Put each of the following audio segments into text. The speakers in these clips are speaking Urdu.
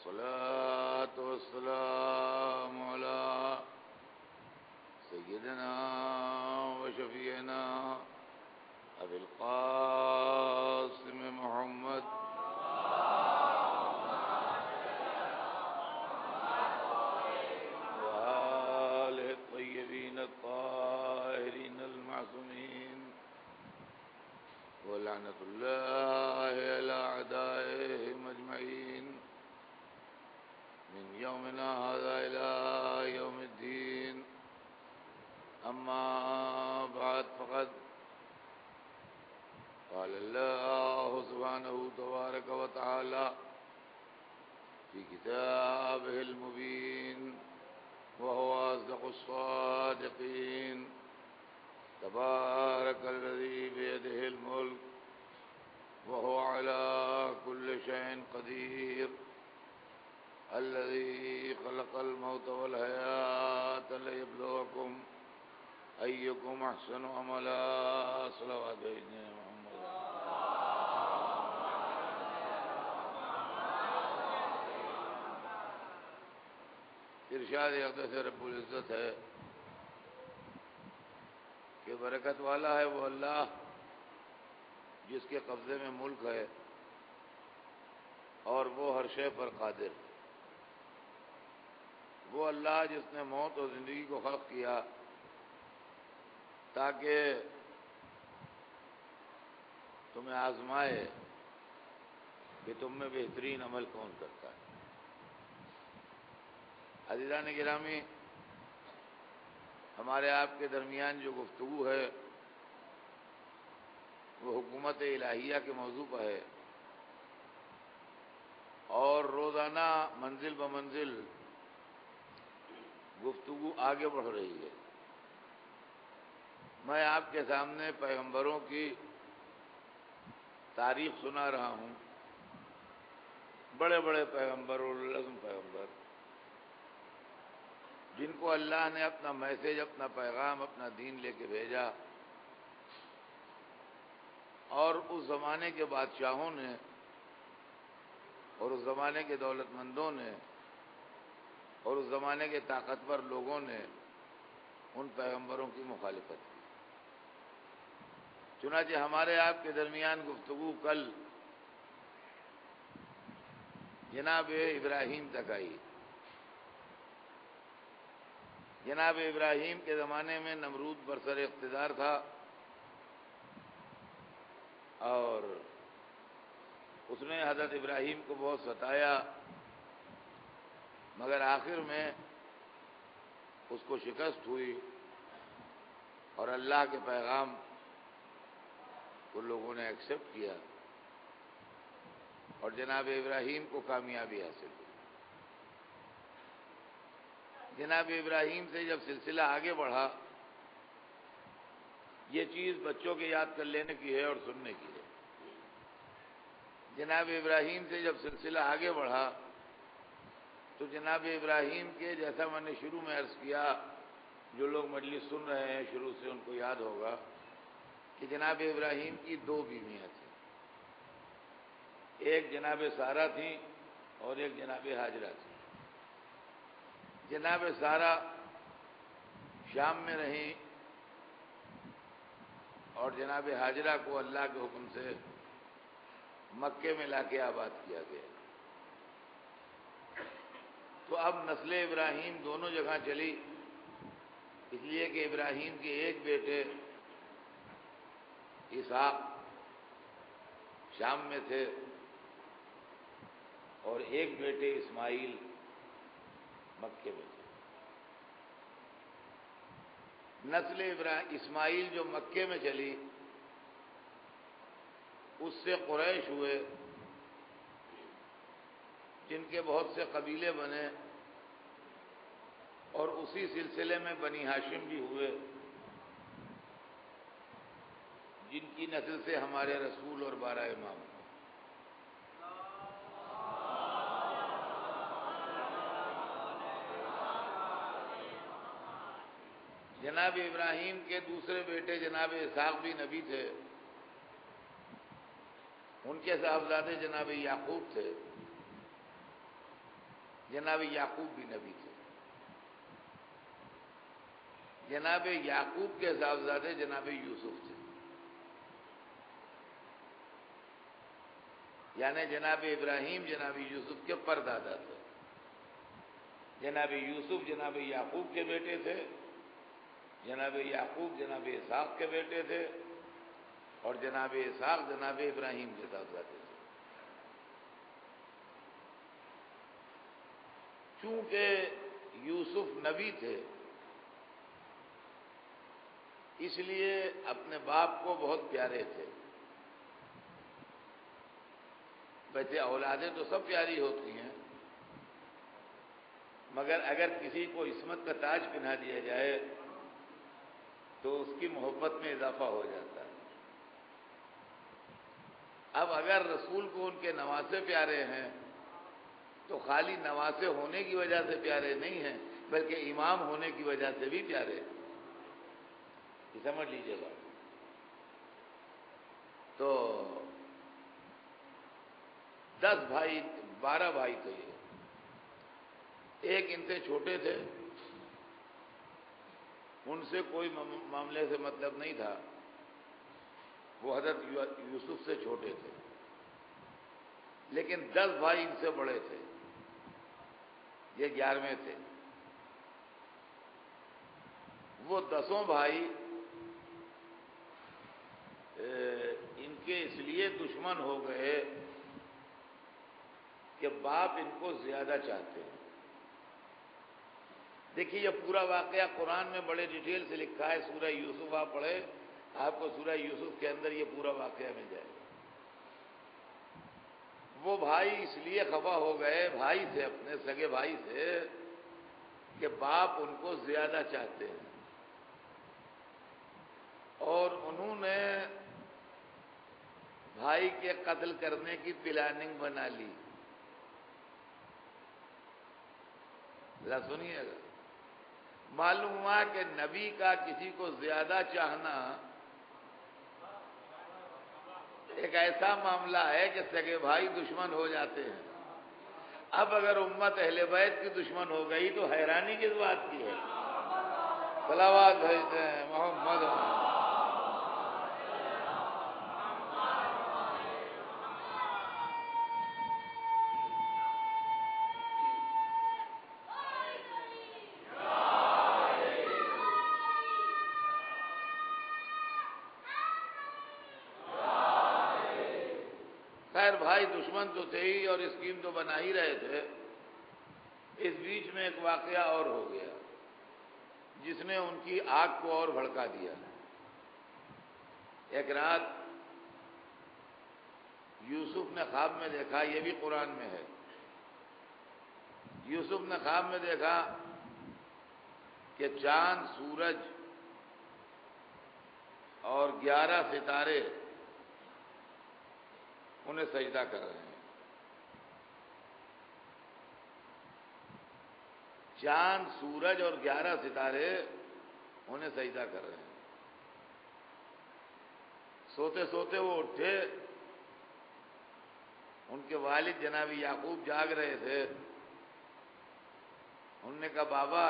والصلاة والسلام على سيدنا وشفيعنا أبي القاسم محمد وآله الطيبين الطاهرين المعصومين ولعنة الله على أعدائهم أجمعين من يومنا هذا إلى يوم الدين. أما بعد فقد قال الله سبحانه تبارك وتعالى في كتابه المبين وهو أصدق الصادقين: تبارك الذي بيده الملك وهو على كل شيء قدير الذي خلق الموت والحياة ليبلوكم أيكم أحسن عملا. صلوات سيدنا محمد. ارشاد اقدس رب العزت ہے کہ برکت والا ہے وہ اللہ جس کے قبضے میں ملک ہے اور وہ ہر شے پر قادر. وہ اللہ جس نے موت اور زندگی کو خلق کیا تاکہ تمہیں آزمائے کہ تم میں بہترین عمل کون کرتا ہے. عزیزان گرامی، ہمارے آپ کے درمیان جو گفتگو ہے وہ حکومت الہیہ کے موضوع پر ہے اور روزانہ منزل بمنزل گفتگو آگے بڑھ رہی ہے. میں آپ کے سامنے پیغمبروں کی تاریخ سنا رہا ہوں. بڑے بڑے پیغمبر، اولوالعزم پیغمبر، جن کو اللہ نے اپنا میسج، اپنا پیغام، اپنا دین لے کے بھیجا، اور اس زمانے کے بادشاہوں نے اور اس زمانے کے دولت مندوں نے اور اس زمانے کے طاقتور لوگوں نے ان پیغمبروں کی مخالفت کی. چنانچہ ہمارے آپ کے درمیان گفتگو کل جناب ابراہیم تک آئی. جناب ابراہیم کے زمانے میں نمرود برسر اقتدار تھا اور اس نے حضرت ابراہیم کو بہت ستایا، مگر آخر میں اس کو شکست ہوئی اور اللہ کے پیغام کو لوگوں نے ایکسپٹ کیا اور جناب ابراہیم کو کامیابی حاصل ہوئی. جناب ابراہیم سے جب سلسلہ آگے بڑھا، یہ چیز بچوں کے یاد کر لینے کی ہے اور سننے کی ہے. جناب ابراہیم سے جب سلسلہ آگے بڑھا تو جناب ابراہیم کے، جیسا میں نے شروع میں عرض کیا، جو لوگ مجلس سن رہے ہیں شروع سے ان کو یاد ہوگا کہ جناب ابراہیم کی دو بیویاں تھیں. ایک جناب سارہ تھیں اور ایک جناب ہاجرہ تھیں. جناب سارہ شام میں رہیں اور جناب ہاجرہ کو اللہ کے حکم سے مکے میں لا کے آباد کیا گیا. تو اب نسل ابراہیم دونوں جگہ چلی، اس لیے کہ ابراہیم کے ایک بیٹے اسحاق شام میں تھے اور ایک بیٹے اسماعیل مکے میں تھے. نسل اسماعیل جو مکے میں چلی، اس سے قریش ہوئے جن کے بہت سے قبیلے بنے، اور اسی سلسلے میں بنی ہاشم بھی ہوئے جن کی نسل سے ہمارے رسول اور 12 امام. جناب ابراہیم کے دوسرے بیٹے جناب اسحاق بھی نبی تھے، ان کے صاحبزادے جناب یعقوب تھے. جناب یعقوب بھی نبی تھے. جناب یعقوب کے صاحبزادے جناب یوسف تھے. یعنی جناب ابراہیم جناب یوسف کے پردادا تھے. جناب یوسف جناب یعقوب کے بیٹے تھے. جناب یعقوب جناب اسحاق کے بیٹے تھے. اور جناب اسحاق جناب ابراہیم کے صاحبزادے تھے. چونکہ یوسف نبی تھے اس لیے اپنے باپ کو بہت پیارے تھے. ویسے اولادیں تو سب پیاری ہوتی ہیں، مگر اگر کسی کو عصمت کا تاج پہنا دیا جائے تو اس کی محبت میں اضافہ ہو جاتا ہے. اب اگر رسول کو ان کے نواسے پیارے ہیں تو خالی نواسے ہونے کی وجہ سے پیارے نہیں ہیں بلکہ امام ہونے کی وجہ سے بھی پیارے ہیں. یہ سمجھ لیجیے گا. تو 12 بھائی تھے یہ. ایک ان سے چھوٹے تھے، ان سے کوئی معاملے سے مطلب نہیں تھا، وہ حضرت یوسف سے چھوٹے تھے. لیکن 10 بھائی ان سے بڑے تھے، یہ 11ویں تھے. وہ 10 بھائی ان کے اس لیے دشمن ہو گئے کہ باپ ان کو زیادہ چاہتے ہیں. دیکھیے یہ پورا واقعہ قرآن میں بڑے ڈیٹیل سے لکھا ہے. سورہ یوسف آپ پڑھے، آپ کو سورہ یوسف کے اندر یہ پورا واقعہ مل جائے گا. وہ بھائی اس لیے خفا ہو گئے بھائی سے، اپنے سگے بھائی سے، کہ باپ ان کو زیادہ چاہتے ہیں، اور انہوں نے بھائی کے قتل کرنے کی پلاننگ بنا لی. ذرا سنیے گا. معلوم ہوا کہ نبی کا کسی کو زیادہ چاہنا ایک ایسا معاملہ ہے کہ سگے بھائی دشمن ہو جاتے ہیں. اب اگر امت اہل بیت کی دشمن ہو گئی تو حیرانی کس بات کی ہے؟ صلوات بھیجتے ہیں محمد. خیر بھائی دشمن تو تھے ہی اور اسکیم تو بنا ہی رہے تھے. اس بیچ میں ایک واقعہ اور ہو گیا جس نے ان کی آگ کو اور بھڑکا دیا. ایک رات یوسف نے خواب میں دیکھا، یہ بھی قرآن میں ہے. یوسف نے خواب میں دیکھا کہ چاند، سورج اور 11 ستارے انہیں سجدہ کر رہے ہیں. چاند، سورج اور 11 ستارے انہیں سجدہ کر رہے ہیں. سوتے سوتے وہ اٹھے. ان کے والد جناب یعقوب جاگ رہے تھے. انہوں نے کہا بابا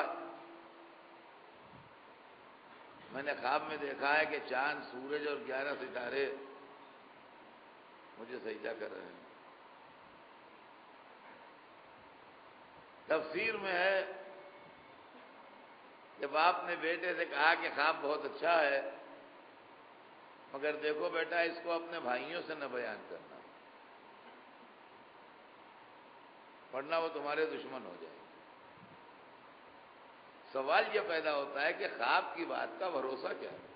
میں نے خواب میں دیکھا ہے کہ چاند، سورج اور 11 ستارے مجھے سجدہ کر رہے ہیں. تفسیر میں ہے کہ باپ نے بیٹے سے کہا کہ خواب بہت اچھا ہے، مگر دیکھو بیٹا اس کو اپنے بھائیوں سے نہ بیان کرنا ورنہ وہ تمہارے دشمن ہو جائیں گے. سوال یہ پیدا ہوتا ہے کہ خواب کی بات کا بھروسہ کیا ہے؟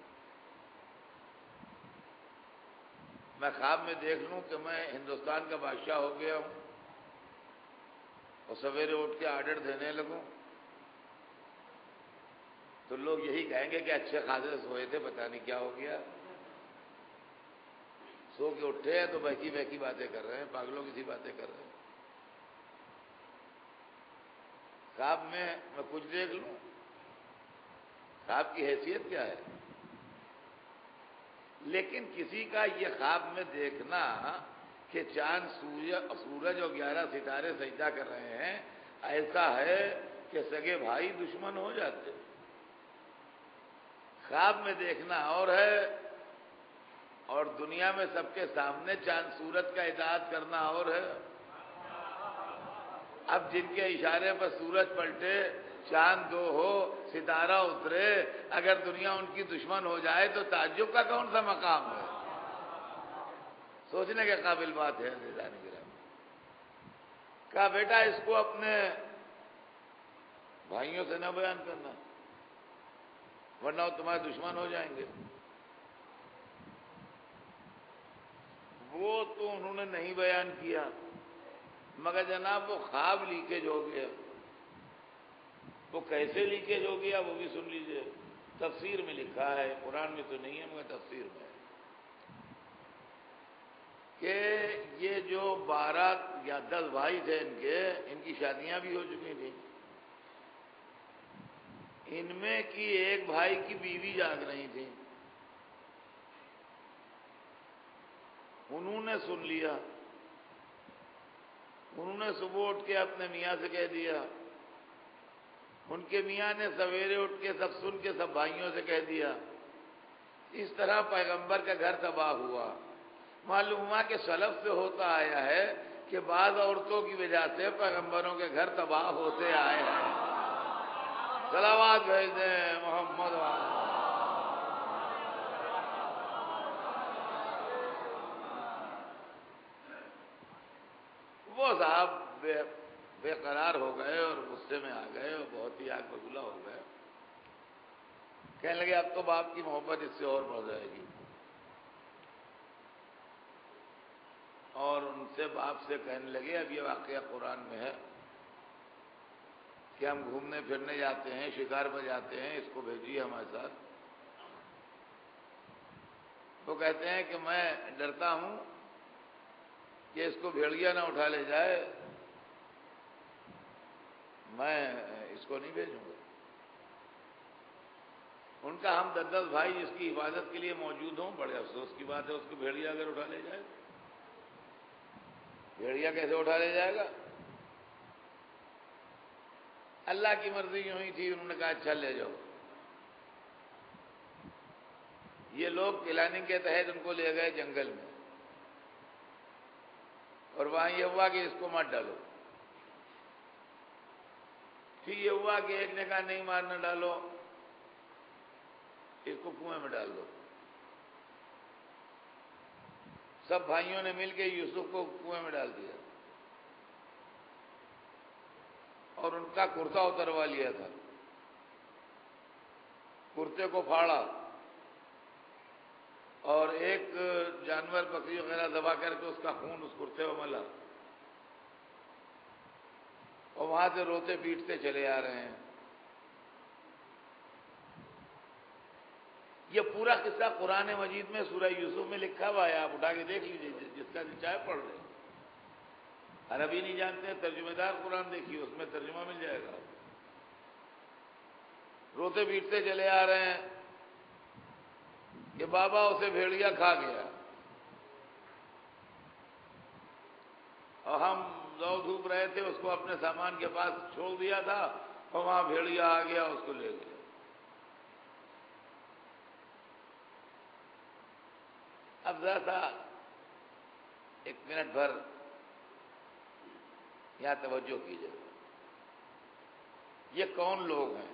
میں خواب میں دیکھ لوں کہ میں ہندوستان کا بادشاہ ہو گیا ہوں اور سویرے اٹھ کے آرڈر دینے لگوں تو لوگ یہی کہیں گے کہ اچھے خاصے سوئے تھے، پتہ نہیں کیا ہو گیا، سو کے اٹھے ہیں تو بہکی بہکی باتیں کر رہے ہیں، پاگلوں کی سی باتیں کر رہے ہیں. خواب میں کچھ دیکھ لوں، خواب کی حیثیت کیا ہے؟ لیکن کسی کا یہ خواب میں دیکھنا کہ چاند، سورج اور 11 ستارے سجدہ کر رہے ہیں، ایسا ہے کہ سگے بھائی دشمن ہو جاتے، خواب میں دیکھنا اور ہے اور دنیا میں سب کے سامنے چاند سورج کا اطاعت کرنا اور ہے۔ اب جن کے اشارے پر سورج پلٹے، چاند دو ہو، ستارہ اترے، اگر دنیا ان کی دشمن ہو جائے تو تعجب کا کون سا مقام ہے؟ سوچنے کے قابل بات ہے عزیزان گرامی۔ کہا بیٹا اس کو اپنے بھائیوں سے نہ بیان کرنا ورنہ وہ تمہارے دشمن ہو جائیں گے۔ وہ تو انہوں نے نہیں بیان کیا، مگر جناب وہ خواب لیکیج ہو گیا۔ وہ کیسے لیکیج ہو گیا وہ بھی سن لیجئے، تفسیر میں لکھا ہے، قرآن میں تو نہیں ہے مگر تفسیر میں ہے کہ یہ جو 12 یا 10 بھائی تھے ان کی شادیاں بھی ہو چکی تھیں۔ ان میں کی ایک بھائی کی بیوی جاگ رہی تھی، انہوں نے سن لیا، انہوں نے صبح اٹھ کے اپنے میاں سے کہہ دیا، ان کے میاں نے سویرے اٹھ کے سب سن کے سب بھائیوں سے کہہ دیا۔ اس طرح پیغمبر کا گھر تباہ ہوا۔ معلوم ہوا کہ سلف سے ہوتا آیا ہے کہ بعض عورتوں کی وجہ سے پیغمبروں کے گھر تباہ ہوتے آئے ہیں۔ صلوات بھیج دیں محمد والے۔ وہ صاحب بے قرار ہو گئے اور غصے میں آ گئے اور بہت ہی آگ بگولا ہو گئے۔ کہنے لگے اب تو باپ کی محبت اس سے اور بڑھ جائے گی، اور ان سے باپ سے کہنے لگے، اب یہ واقعہ قرآن میں ہے کہ ہم گھومنے پھرنے جاتے ہیں، شکار پر جاتے ہیں، اس کو بھیجیے ہمارے ساتھ۔ وہ کہتے ہیں کہ میں ڈرتا ہوں کہ اس کو بھیڑیا نہ اٹھا لے جائے، میں اس کو نہیں بھیجوں گا۔ ان کا ہم 10 بھائی جس کی حفاظت کے لیے موجود ہوں، بڑے افسوس کی بات ہے، اس کو بھیڑیا اگر اٹھا لے جائے، بھیڑیا کیسے اٹھا لے جائے گا؟ اللہ کی مرضی یوں ہی تھی، انہوں نے کہا اچھا لے جاؤ۔ یہ لوگ پلاننگ کے تحت ان کو لے گئے جنگل میں، اور وہاں یہ ہوا کہ اس کو مت ڈالو۔ پھر یہ ہوا کہ ایک نے کہا نہیں مارنا، ڈالو، اس کو کنویں میں ڈال دو۔ سب بھائیوں نے مل کے یوسف کو کنویں میں ڈال دیا اور ان کا کرتا اتروا لیا تھا، کرتے کو پھاڑا اور ایک جانور بکری وغیرہ ذبح کر کے اس کا خون اس کرتے میں ملا، اور وہاں سے روتے پیٹتے چلے آ رہے ہیں۔ یہ پورا قصہ قرآن مجید میں سورہ یوسف میں لکھا ہوا ہے، آپ اٹھا کے دیکھ لیجیے، جس کا چاہے پڑھ لیں۔ عربی نہیں جانتے ہیں، ترجمہ دار قرآن دیکھیے، اس میں ترجمہ مل جائے گا۔ روتے پیٹتے چلے آ رہے ہیں کہ بابا اسے بھیڑیا کھا گیا، اور ہم دو دھوپ رہے تھے، اس کو اپنے سامان کے پاس چھوڑ دیا تھا اور وہاں بھیڑیا آ گیا، اس کو لے گیا۔ اب ذرا سا ایک منٹ بھر یہاں توجہ کیجیے، یہ کون لوگ ہیں؟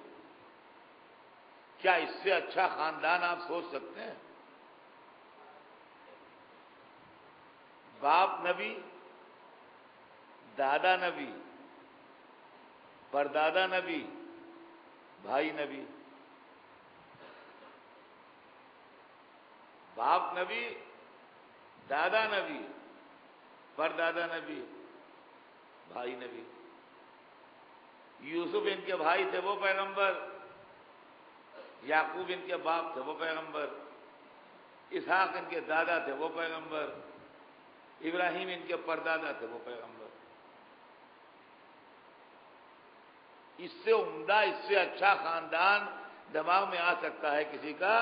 کیا اس سے اچھا خاندان آپ سوچ سکتے ہیں؟ باپ نبی، دادا نبی، پردادا نبی، بھائی نبی۔ باپ نبی، دادا نبی، پردادا نبی، بھائی نبی۔ یوسف ان کے بھائی تھے، وہ پیغمبر، یعقوب ان کے باپ تھے، وہ پیغمبر، اسحاق ان کے دادا تھے، وہ پیغمبر، ابراہیم ان کے پردادا تھے، وہ پیغمبر۔ اس سے عمدہ، اس سے اچھا خاندان دماغ میں آ سکتا ہے کسی کا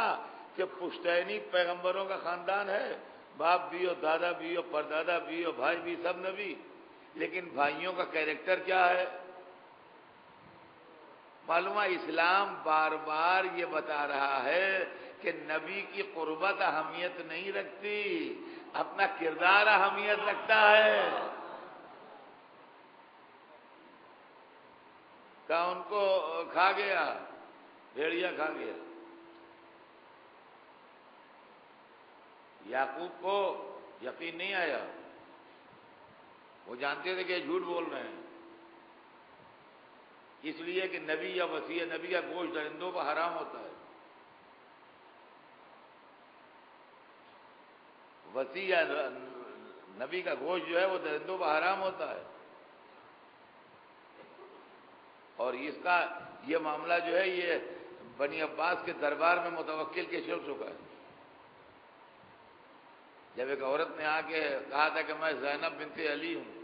کہ پشتینی پیغمبروں کا خاندان ہے، باپ بھی اور دادا بھی اور پردادا بھی اور بھائی بھی، سب نبی، لیکن بھائیوں کا کیریکٹر کیا ہے؟ معلوم ہے اسلام بار بار یہ بتا رہا ہے کہ نبی کی قربت اہمیت نہیں رکھتی، اپنا کردار اہمیت رکھتا ہے۔ کہا ان کو کھا گیا، بھیڑیا کھا گیا۔ یعقوب کو یقین نہیں آیا، وہ جانتے تھے کہ یہ جھوٹ بول رہے ہیں، اس لیے کہ نبی یا وصی نبی کا گوشت درندوں کو حرام ہوتا ہے۔ وصی یا نبی کا گوشت جو ہے وہ درندوں پر حرام ہوتا ہے، اور اس کا یہ معاملہ جو ہے یہ بنی عباس کے دربار میں متوکل کے چل چکا ہے۔ جب ایک عورت نے آ کے کہا تھا کہ میں زینب بنت علی ہوں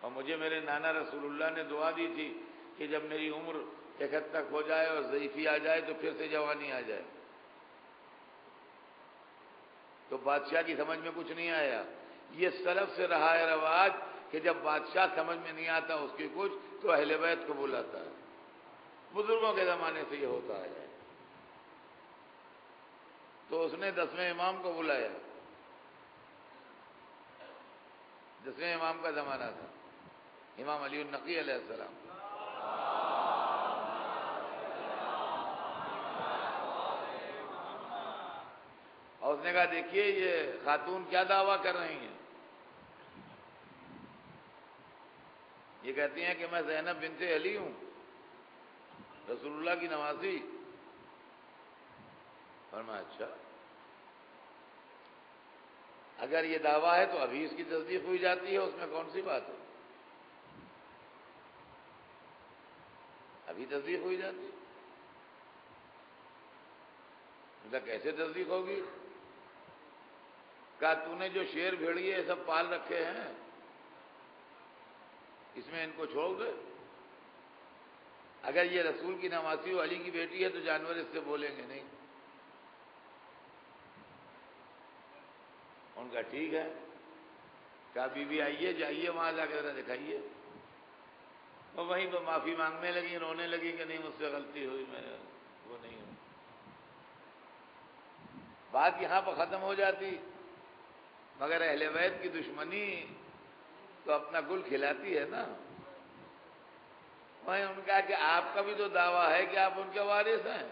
اور مجھے میرے نانا رسول اللہ نے دعا دی تھی کہ جب میری عمر 71 تک ہو جائے اور ضعیفی آ جائے تو پھر سے جوانی آ جائے، تو بادشاہ کی سمجھ میں کچھ نہیں آیا۔ یہ سلف سے رہا ہے رواج کہ جب بادشاہ سمجھ میں نہیں آتا اس کی کچھ تو اہل بیت کو بلاتا ہے، بزرگوں کے زمانے سے یہ ہوتا ہے۔ تو اس نے 10ویں امام کو بلایا، 10ویں امام کا زمانہ تھا، امام علی النقی علیہ السلام۔ اور اس نے کہا دیکھیے یہ خاتون کیا دعویٰ کر رہی ہیں، یہ کہتی ہیں کہ میں زینب بنت علی ہوں، رسول اللہ کی نوازی۔ فرمایا اچھا، اگر یہ دعویٰ ہے تو ابھی اس کی تصدیق ہوئی جاتی ہے، اس میں کون سی بات ہے، ابھی تصدیق ہوئی جاتی ہے۔ مطلب کیسے تصدیق ہوگی؟ کہا تو نے جو شیر بھیڑیے یہ سب پال رکھے ہیں اس میں ان کو چھوڑ دے، اگر یہ رسول کی نواسی و علی کی بیٹی ہے تو جانور اس سے بولیں گے نہیں۔ ان کا ٹھیک ہے، کہا بی بی آئیے جائیے وہاں جا کے ذرا دکھائیے۔ اور وہیں پہ معافی مانگنے لگی، رونے لگی کہ نہیں مجھ سے غلطی ہوئی، میں وہ نہیں ہوں۔ بات یہاں پر ختم ہو جاتی، مگر اہل بیت کی دشمنی تو اپنا گل کھلاتی ہے نا۔ وہیں ان کہا کہ آپ کا بھی تو دعویٰ ہے کہ آپ ان کے وارث ہیں۔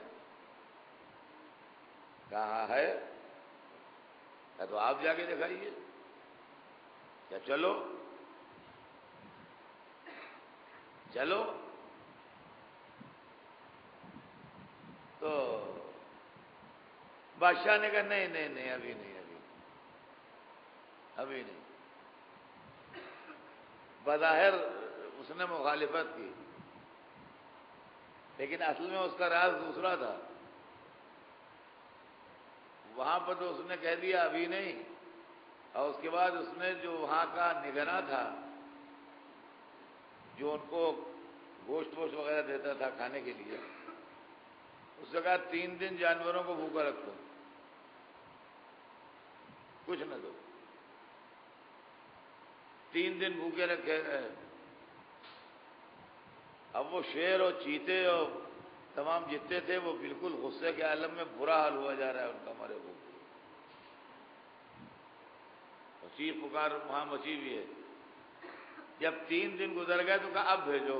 کہا ہے، تو آپ جا کے دکھائیے، کیا چلو چلو۔ تو بادشاہ نے کہا نہیں نہیں نہیں، ابھی نہیں، ابھی نہیں۔ بظاہر اس نے مخالفت کی، لیکن اصل میں اس کا راز دوسرا تھا۔ وہاں پر تو اس نے کہہ دیا ابھی نہیں، اور اس کے بعد اس نے جو وہاں کا نگراں تھا جو ان کو گوشت ووشت وغیرہ دیتا تھا کھانے کے لیے، اس نے کہا 3 دن جانوروں کو بھوکا رکھو، کچھ نہ دو۔ 3 دن بھوکے رکھے گئے۔ اب وہ شیر اور چیتے اور تمام جتنے تھے وہ بالکل غصے کے عالم میں برا حال ہوا جا رہا ہے ان کا، مرے بھوک چیخ پکار وہاں مچی بھی ہے۔ جب 3 دن گزر گئے تو کہا اب بھیجو،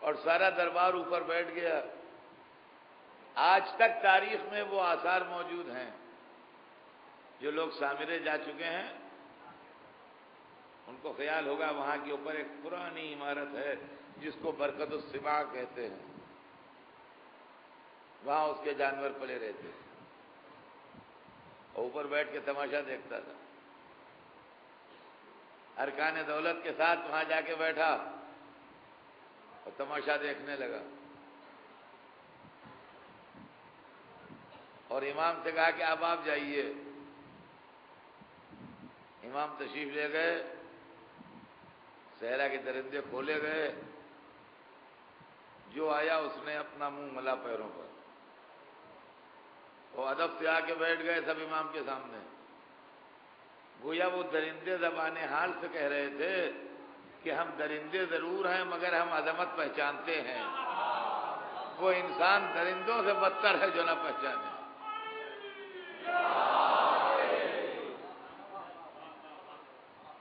اور سارا دربار اوپر بیٹھ گیا۔ آج تک تاریخ میں وہ آثار موجود ہیں، جو لوگ سامرے جا چکے ہیں ان کو خیال ہوگا وہاں کے اوپر ایک پرانی عمارت ہے جس کو برکت السباع کہتے ہیں، وہاں اس کے جانور پلے رہتے ہیں، اور اوپر بیٹھ کے تماشا دیکھتا تھا۔ ارکان دولت کے ساتھ وہاں جا کے بیٹھا اور تماشا دیکھنے لگا، اور امام سے کہا کہ اب آپ جائیے۔ امام تشریف لے گئے، صحرا کے درندے کھولے گئے، جو آیا اس نے اپنا منہ ملا پیروں پر، وہ ادب سے آ کے بیٹھ گئے سب امام کے سامنے۔ گویا وہ درندے زبان حال سے کہہ رہے تھے کہ ہم درندے ضرور ہیں مگر ہم عظمت پہچانتے ہیں، وہ انسان درندوں سے بدتر ہے جو نہ پہچانے۔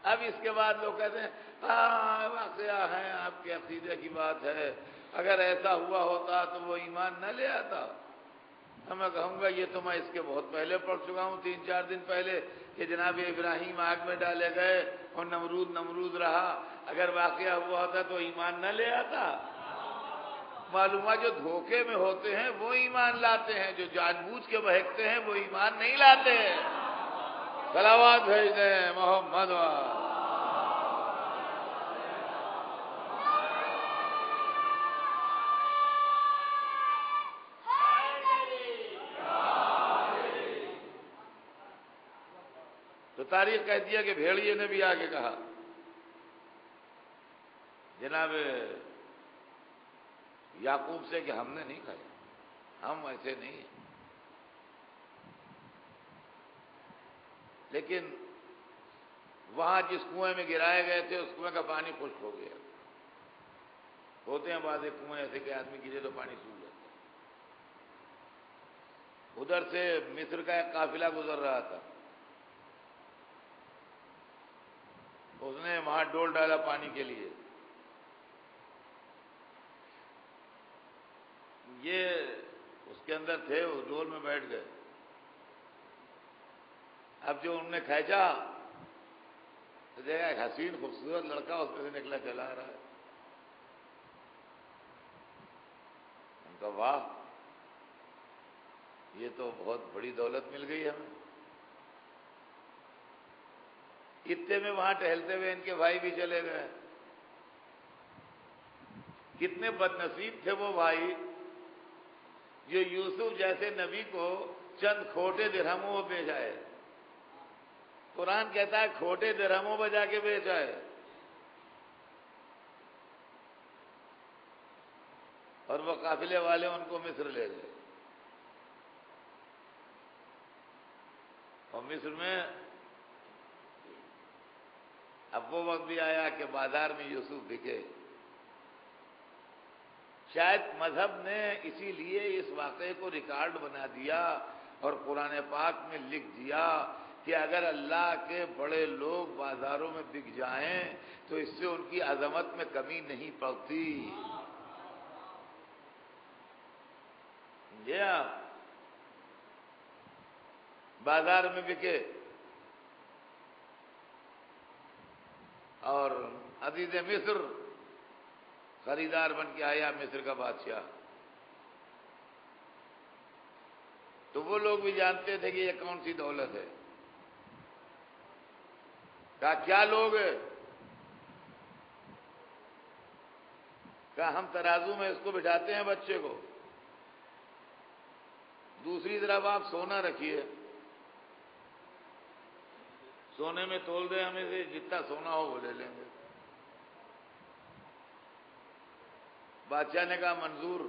اب اس کے بعد لوگ کہتے ہیں ہاں واقعہ ہے، آپ کے عقیدے کی بات ہے، اگر ایسا ہوا ہوتا تو وہ ایمان نہ لے آتا۔ میں کہوں گا یہ تو میں اس کے بہت پہلے پڑھ چکا ہوں، 3-4 دن پہلے، کہ جناب ابراہیم آگ میں ڈالے گئے اور نمرود رہا، اگر واقعہ ہوا ہوتا تو ایمان نہ لے آتا۔ معلومات جو دھوکے میں ہوتے ہیں وہ ایمان لاتے ہیں، جو جان بوجھ کے بہکتے ہیں وہ ایمان نہیں لاتے۔ صلوات بھیج دیں محمد وال۔ تو تاریخ کہتی ہے کہ بھیڑیے نے بھی آگے کہا جناب یعقوب سے کہ ہم نے نہیں کھایا، ہم ایسے نہیں ہیں، لیکن وہاں جس کنویں میں گرائے گئے تھے اس کنویں کا پانی خشک ہو گیا۔ ہوتے ہیں بعض کنویں ایسے کہ آدمی گرے تو پانی سوکھ جاتا ہے۔ ادھر سے مصر کا ایک قافلہ گزر رہا تھا، اس نے وہاں ڈول ڈالا پانی کے لیے، یہ اس کے اندر تھے، اس ڈول میں بیٹھ گئے۔ اب جو انہوں نے کھینچا تو دیکھا ایک حسین خوبصورت لڑکا اس میں سے نکلا چلا آ رہا ہے۔ ان کا واہ، یہ تو بہت بڑی دولت مل گئی ہمیں۔ اتنے میں وہاں ٹہلتے ہوئے ان کے بھائی بھی چلے گئے۔ کتنے بد نصیب تھے وہ بھائی جو یوسف جیسے نبی کو چند کھوٹے درہموں میں بیچ آئے۔ قرآن کہتا ہے کھوٹے درہموں میں جا کے بیچ آئے، اور وہ قافلے والے ان کو مصر لے گئے۔ اور مصر میں اب وہ وقت بھی آیا کہ بازار میں یوسف بکے۔ شاید مذہب نے اسی لیے اس واقعے کو ریکارڈ بنا دیا اور قرآن پاک میں لکھ دیا کہ اگر اللہ کے بڑے لوگ بازاروں میں بک جائیں تو اس سے ان کی عظمت میں کمی نہیں پڑتی۔ یہ آپ بازار میں بکے اور عزیز مصر خریدار بن کے آیا، مصر کا بادشاہ۔ تو وہ لوگ بھی جانتے تھے کہ یہ کون سی دولت ہے۔ کہا کیا لوگ ہے؟ کہا ہم ترازو میں اس کو بٹھاتے ہیں بچے کو، دوسری طرف آپ سونا رکھیے، سونے میں تول دیں، ہمیں سے جتنا سونا ہو وہ لے لیں گے۔ بادشاہ نے کہا منظور،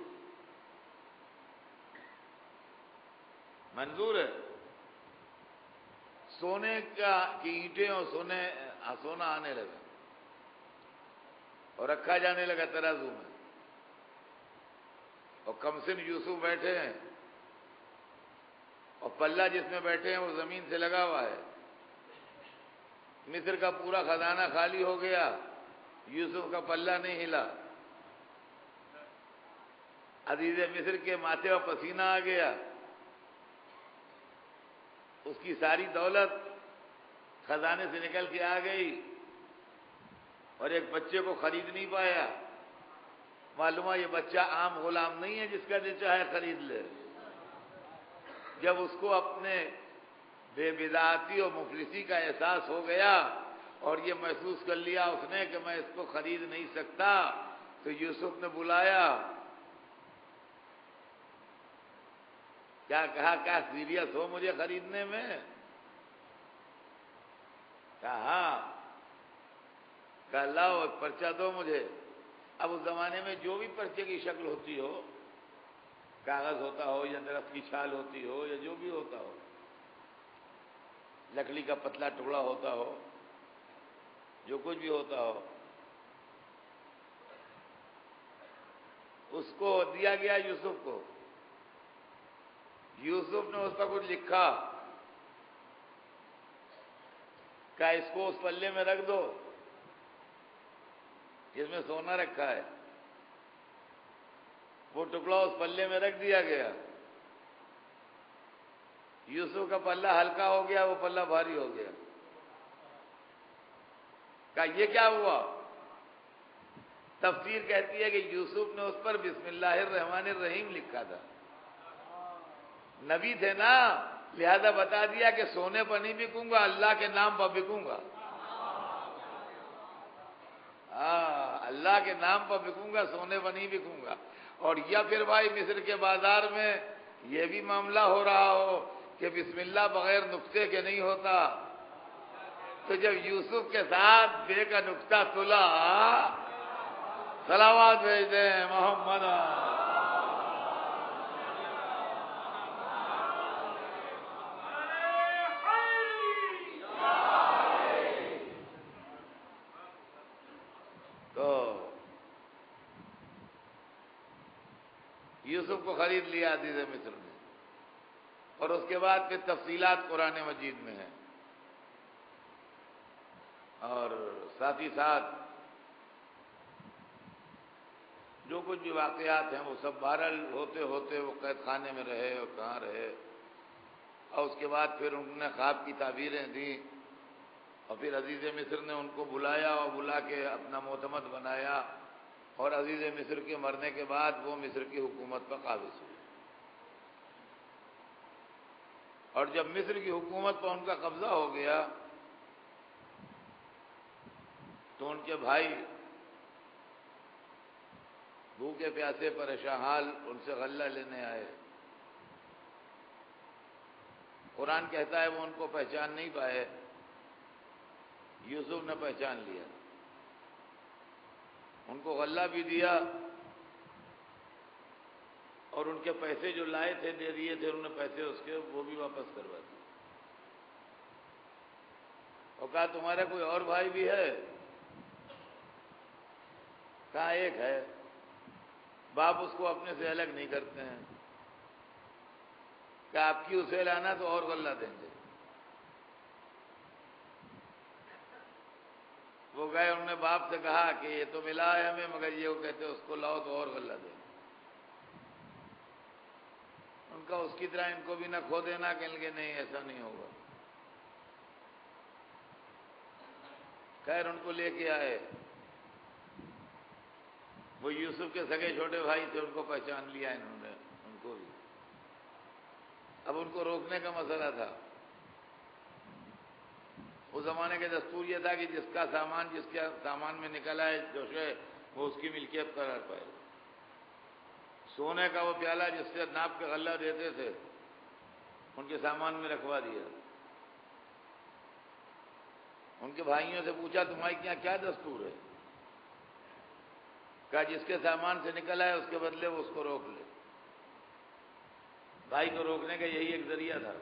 منظور ہے۔ سونے کی اینٹیں اور سونا آنے لگا اور رکھا جانے لگا ترازو میں، اور کمسن یوسف بیٹھے ہیں اور پلہ جس میں بیٹھے ہیں وہ زمین سے لگا ہوا ہے۔ مصر کا پورا خزانہ خالی ہو گیا، یوسف کا پلہ نہیں ہلا۔ عزیز مصر کے ماتھے پر پسینہ آ گیا، اس کی ساری دولت خزانے سے نکل کے آ گئی اور ایک بچے کو خرید نہیں پایا۔ معلوم ہے یہ بچہ عام غلام نہیں ہے جس کا دل چاہے خرید لے۔ جب اس کو اپنے بے بدعاتی اور مفلسی کا احساس ہو گیا اور یہ محسوس کر لیا اس نے کہ میں اس کو خرید نہیں سکتا، تو یوسف نے بلایا، کیا کہا کیا سیریس ہو مجھے خریدنے میں؟ کہا ہاں۔ کہا لاؤ ایک پرچہ دو مجھے۔ اب اس زمانے میں جو بھی پرچے کی شکل ہوتی ہو، کاغذ ہوتا ہو یا درخت کی چھال ہوتی ہو یا جو بھی ہوتا ہو، لکڑی کا پتلا ٹکڑا ہوتا ہو، جو کچھ بھی ہوتا ہو، اس کو دیا گیا یوسف کو. یوسف نے اس پر کچھ لکھا، کہا اس کو اس پلے میں رکھ دو جس میں سونا رکھا ہے. وہ ٹکڑا اس پلے میں رکھ دیا گیا. یوسف کا پلہ ہلکا ہو گیا، وہ پلہ بھاری ہو گیا. کہا یہ کیا ہوا؟ تفسیر کہتی ہے کہ یوسف نے اس پر بسم اللہ الرحمن الرحیم لکھا تھا. نبی تھے نا، لہذا بتا دیا کہ سونے پر نہیں بکوں گا، اللہ کے نام پر بکوں گا. اللہ کے نام پر بکوں گا، سونے پر نہیں بکوں گا. اور یا پھر بھائی مصر کے بازار میں یہ بھی معاملہ ہو رہا ہو کہ بسم اللہ بغیر نقطے کے نہیں ہوتا، تو جب یوسف کے ساتھ بے کا نقطہ تلا، صلوات بھیج دیں محمد. یوسف کو خرید لیا عزیز مصر نے، اور اس کے بعد پھر تفصیلات قرآن مجید میں ہیں. اور ساتھ ہی ساتھ جو کچھ بھی واقعات ہیں وہ سب بہرحال ہوتے ہوتے وہ قید خانے میں رہے اور کہاں رہے. اور اس کے بعد پھر انہوں نے خواب کی تعبیریں دیں، اور پھر عزیز مصر نے ان کو بلایا اور بلا کے اپنا معتمد بنایا. اور عزیز مصر کے مرنے کے بعد وہ مصر کی حکومت پر قابض ہوئے. اور جب مصر کی حکومت پر ان کا قبضہ ہو گیا تو ان کے بھائی بھوکے پیاسے پریشان حال ان سے غلہ لینے آئے. قرآن کہتا ہے وہ ان کو پہچان نہیں پائے. یوسف نے پہچان لیا، ان کو غلہ بھی دیا اور ان کے پیسے جو لائے تھے دے دیے تھے انہوں نے پیسے اس کے، وہ بھی واپس کروا دیے. اور کہا تمہارا کوئی اور بھائی بھی ہے؟ کہا ایک ہے. باپ اس کو اپنے سے الگ نہیں کرتے ہیں. کہ آپ کی اسے لانا تو اور غلہ دیں گے. وہ گئے، انہوں نے باپ سے کہا کہ یہ تو ملا ہے ہمیں، مگر یہ وہ کہتے اس کو لاؤ تو اور غلہ دیں. ان کا اس کی طرح ان کو بھی نہ کھو دینا، کہیں گے نہیں ایسا نہیں ہوگا. خیر ان کو لے کے آئے. وہ یوسف کے سگے چھوٹے بھائی تھے، ان کو پہچان لیا انہوں نے، ان کو بھی. اب ان کو روکنے کا مسئلہ تھا. اس زمانے کے دستور یہ تھا کہ جس کا سامان جس کے سامان میں نکل آئے جو شے وہ اس کی ملکیت قرار پائے. سونے کا وہ پیالہ جس سے ناپ کے غلہ دیتے تھے ان کے سامان میں رکھوا دیا. ان کے بھائیوں سے پوچھا تمہاری کیا دستور ہے؟ کہا جس کے سامان سے نکل آئے اس کے بدلے وہ اس کو روک لے. بھائی کو روکنے کا یہی ایک ذریعہ تھا.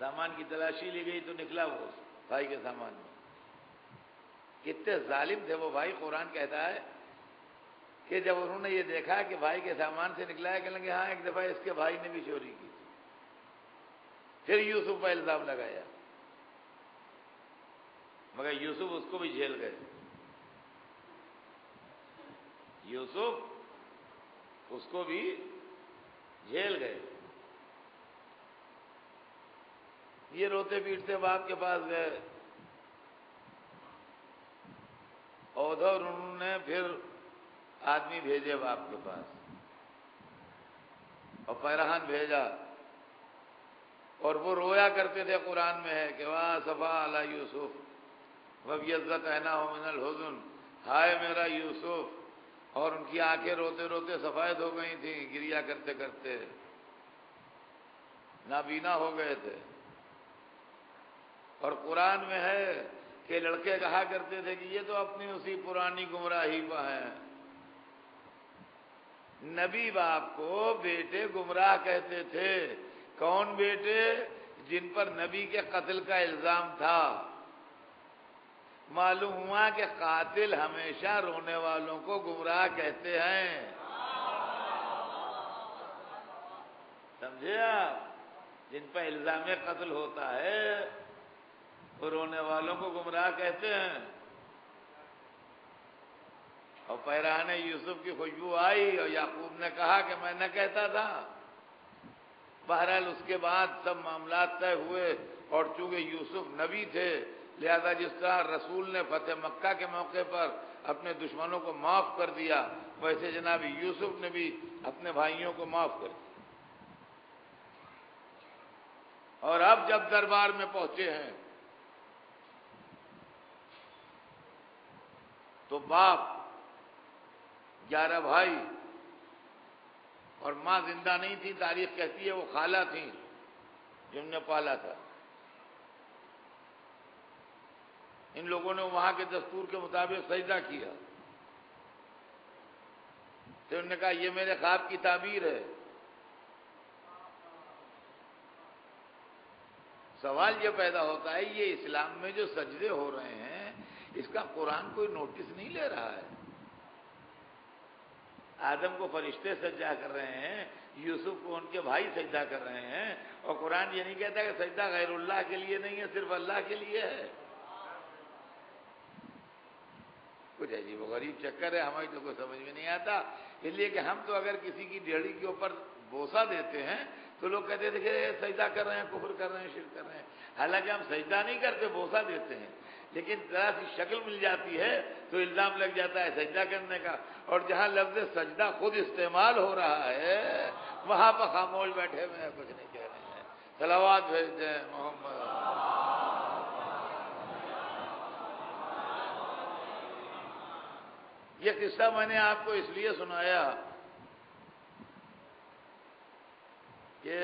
سامان کی تلاشی لی گئی تو نکلا وہ بھائی کے سامان میں. کتنے ظالم تھے وہ بھائی. قرآن کہتا ہے کہ جب انہوں نے یہ دیکھا کہ بھائی کے سامان سے نکلا ہے، کہنے لگے ہاں ایک دفعہ اس کے بھائی نے بھی چوری کی. پھر یوسف پر الزام لگایا، مگر یوسف اس کو بھی جھیل گئے. یوسف اس کو بھی جھیل گئے. یہ روتے پیٹتے باپ کے پاس گئے اور ادھر انہوں نے پھر آدمی بھیجے باپ کے پاس اور پیرہن بھیجا. اور وہ رویا کرتے تھے. قرآن میں ہے کہ واہ صفا علی یوسف وبیضت عیناہ من الحزن، ہائے میرا یوسف. اور ان کی آنکھیں روتے روتے سفید ہو گئی تھیں، گریا کرتے کرتے نابینا ہو گئے تھے. اور قرآن میں ہے کہ لڑکے کہا کرتے تھے کہ یہ تو اپنی اسی پرانی گمراہی پہ ہیں. نبی باپ کو بیٹے گمراہ کہتے تھے. کون بیٹے؟ جن پر نبی کے قتل کا الزام تھا. معلوم ہوا کہ قاتل ہمیشہ رونے والوں کو گمراہ کہتے ہیں. سمجھے آپ؟ جن پہ الزام قتل ہوتا ہے وہ رونے والوں کو گمراہ کہتے ہیں. اور پیراہن یوسف کی خوشبو آئی اور یعقوب نے کہا کہ میں نہ کہتا تھا. بہرحال اس کے بعد سب معاملات طے ہوئے، اور چونکہ یوسف نبی تھے لہذا جس طرح رسول نے فتح مکہ کے موقع پر اپنے دشمنوں کو معاف کر دیا، ویسے جناب یوسف نے بھی اپنے بھائیوں کو معاف کر دیا. اور اب جب دربار میں پہنچے ہیں تو باپ، 11 بھائی اور ماں زندہ نہیں تھی، تاریخ کہتی ہے وہ خالہ تھیں جن نے پالا تھا. ان لوگوں نے وہاں کے دستور کے مطابق سجدہ کیا. تو انہوں نے کہا یہ میرے خواب کی تعبیر ہے. سوال یہ پیدا ہوتا ہے یہ اسلام میں جو سجدے ہو رہے ہیں اس کا قرآن کوئی نوٹس نہیں لے رہا ہے. آدم کو فرشتے سجدہ کر رہے ہیں، یوسف کو ان کے بھائی سجدہ کر رہے ہیں، اور قرآن یہ نہیں کہتا کہ سجدہ غیر اللہ کے لیے نہیں ہے، صرف اللہ کے لیے ہے. کچھ عجیب و غریب چکر ہے، ہماری تو کوئی سمجھ میں نہیں آتا. اس لیے کہ ہم تو اگر کسی کی ڈیڑھی کے اوپر بوسہ دیتے ہیں تو لوگ کہتے تھے کہ سجدہ کر رہے ہیں، کفر کر رہے ہیں، شرک کر رہے ہیں. حالانکہ ہم سجدہ نہیں کرتے، بوسہ دیتے ہیں. لیکن ذرا سی شکل مل جاتی ہے تو الزام لگ جاتا ہے سجدہ کرنے کا. اور جہاں لفظ سجدہ خود استعمال ہو رہا ہے وہاں پر خاموش بیٹھے ہوئے ہیں، کچھ نہیں کہہ رہے ہیں. صلوات بھیج دیں محمد. یہ قصہ میں نے آپ کو اس لیے سنایا کہ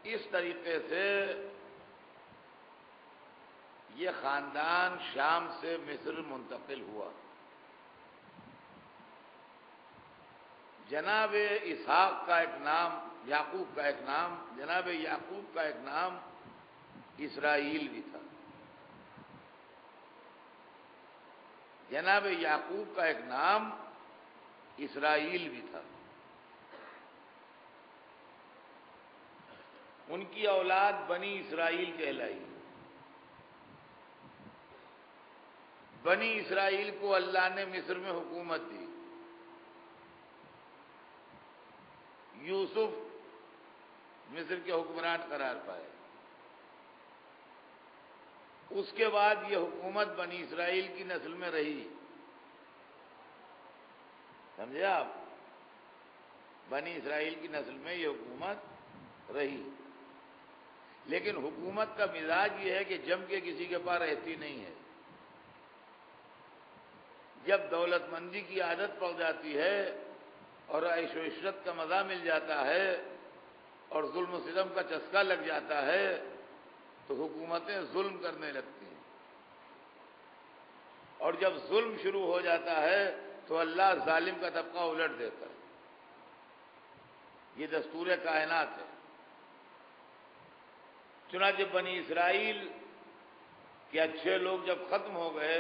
اس طریقے سے یہ خاندان شام سے مصر منتقل ہوا. جناب اسحاق کا ایک نام، یعقوب کا ایک نام، جناب یعقوب کا ایک نام اسرائیل بھی تھا. جناب یعقوب کا ایک نام اسرائیل بھی تھا. ان کی اولاد بنی اسرائیل کہلائی. بنی اسرائیل کو اللہ نے مصر میں حکومت دی. یوسف مصر کے حکمران قرار پائے. اس کے بعد یہ حکومت بنی اسرائیل کی نسل میں رہی. سمجھے آپ؟ بنی اسرائیل کی نسل میں یہ حکومت رہی. لیکن حکومت کا مزاج یہ ہے کہ جم کے کسی کے پاس رہتی نہیں ہے. جب دولت مندی کی عادت پڑ جاتی ہے اور عیش و عشرت کا مزہ مل جاتا ہے اور ظلم و ستم کا چسکا لگ جاتا ہے تو حکومتیں ظلم کرنے لگتی ہیں. اور جب ظلم شروع ہو جاتا ہے تو اللہ ظالم کا طبقہ الٹ دیتا ہے. یہ دستور کائنات ہے. چنانچہ بنی اسرائیل کے اچھے لوگ جب ختم ہو گئے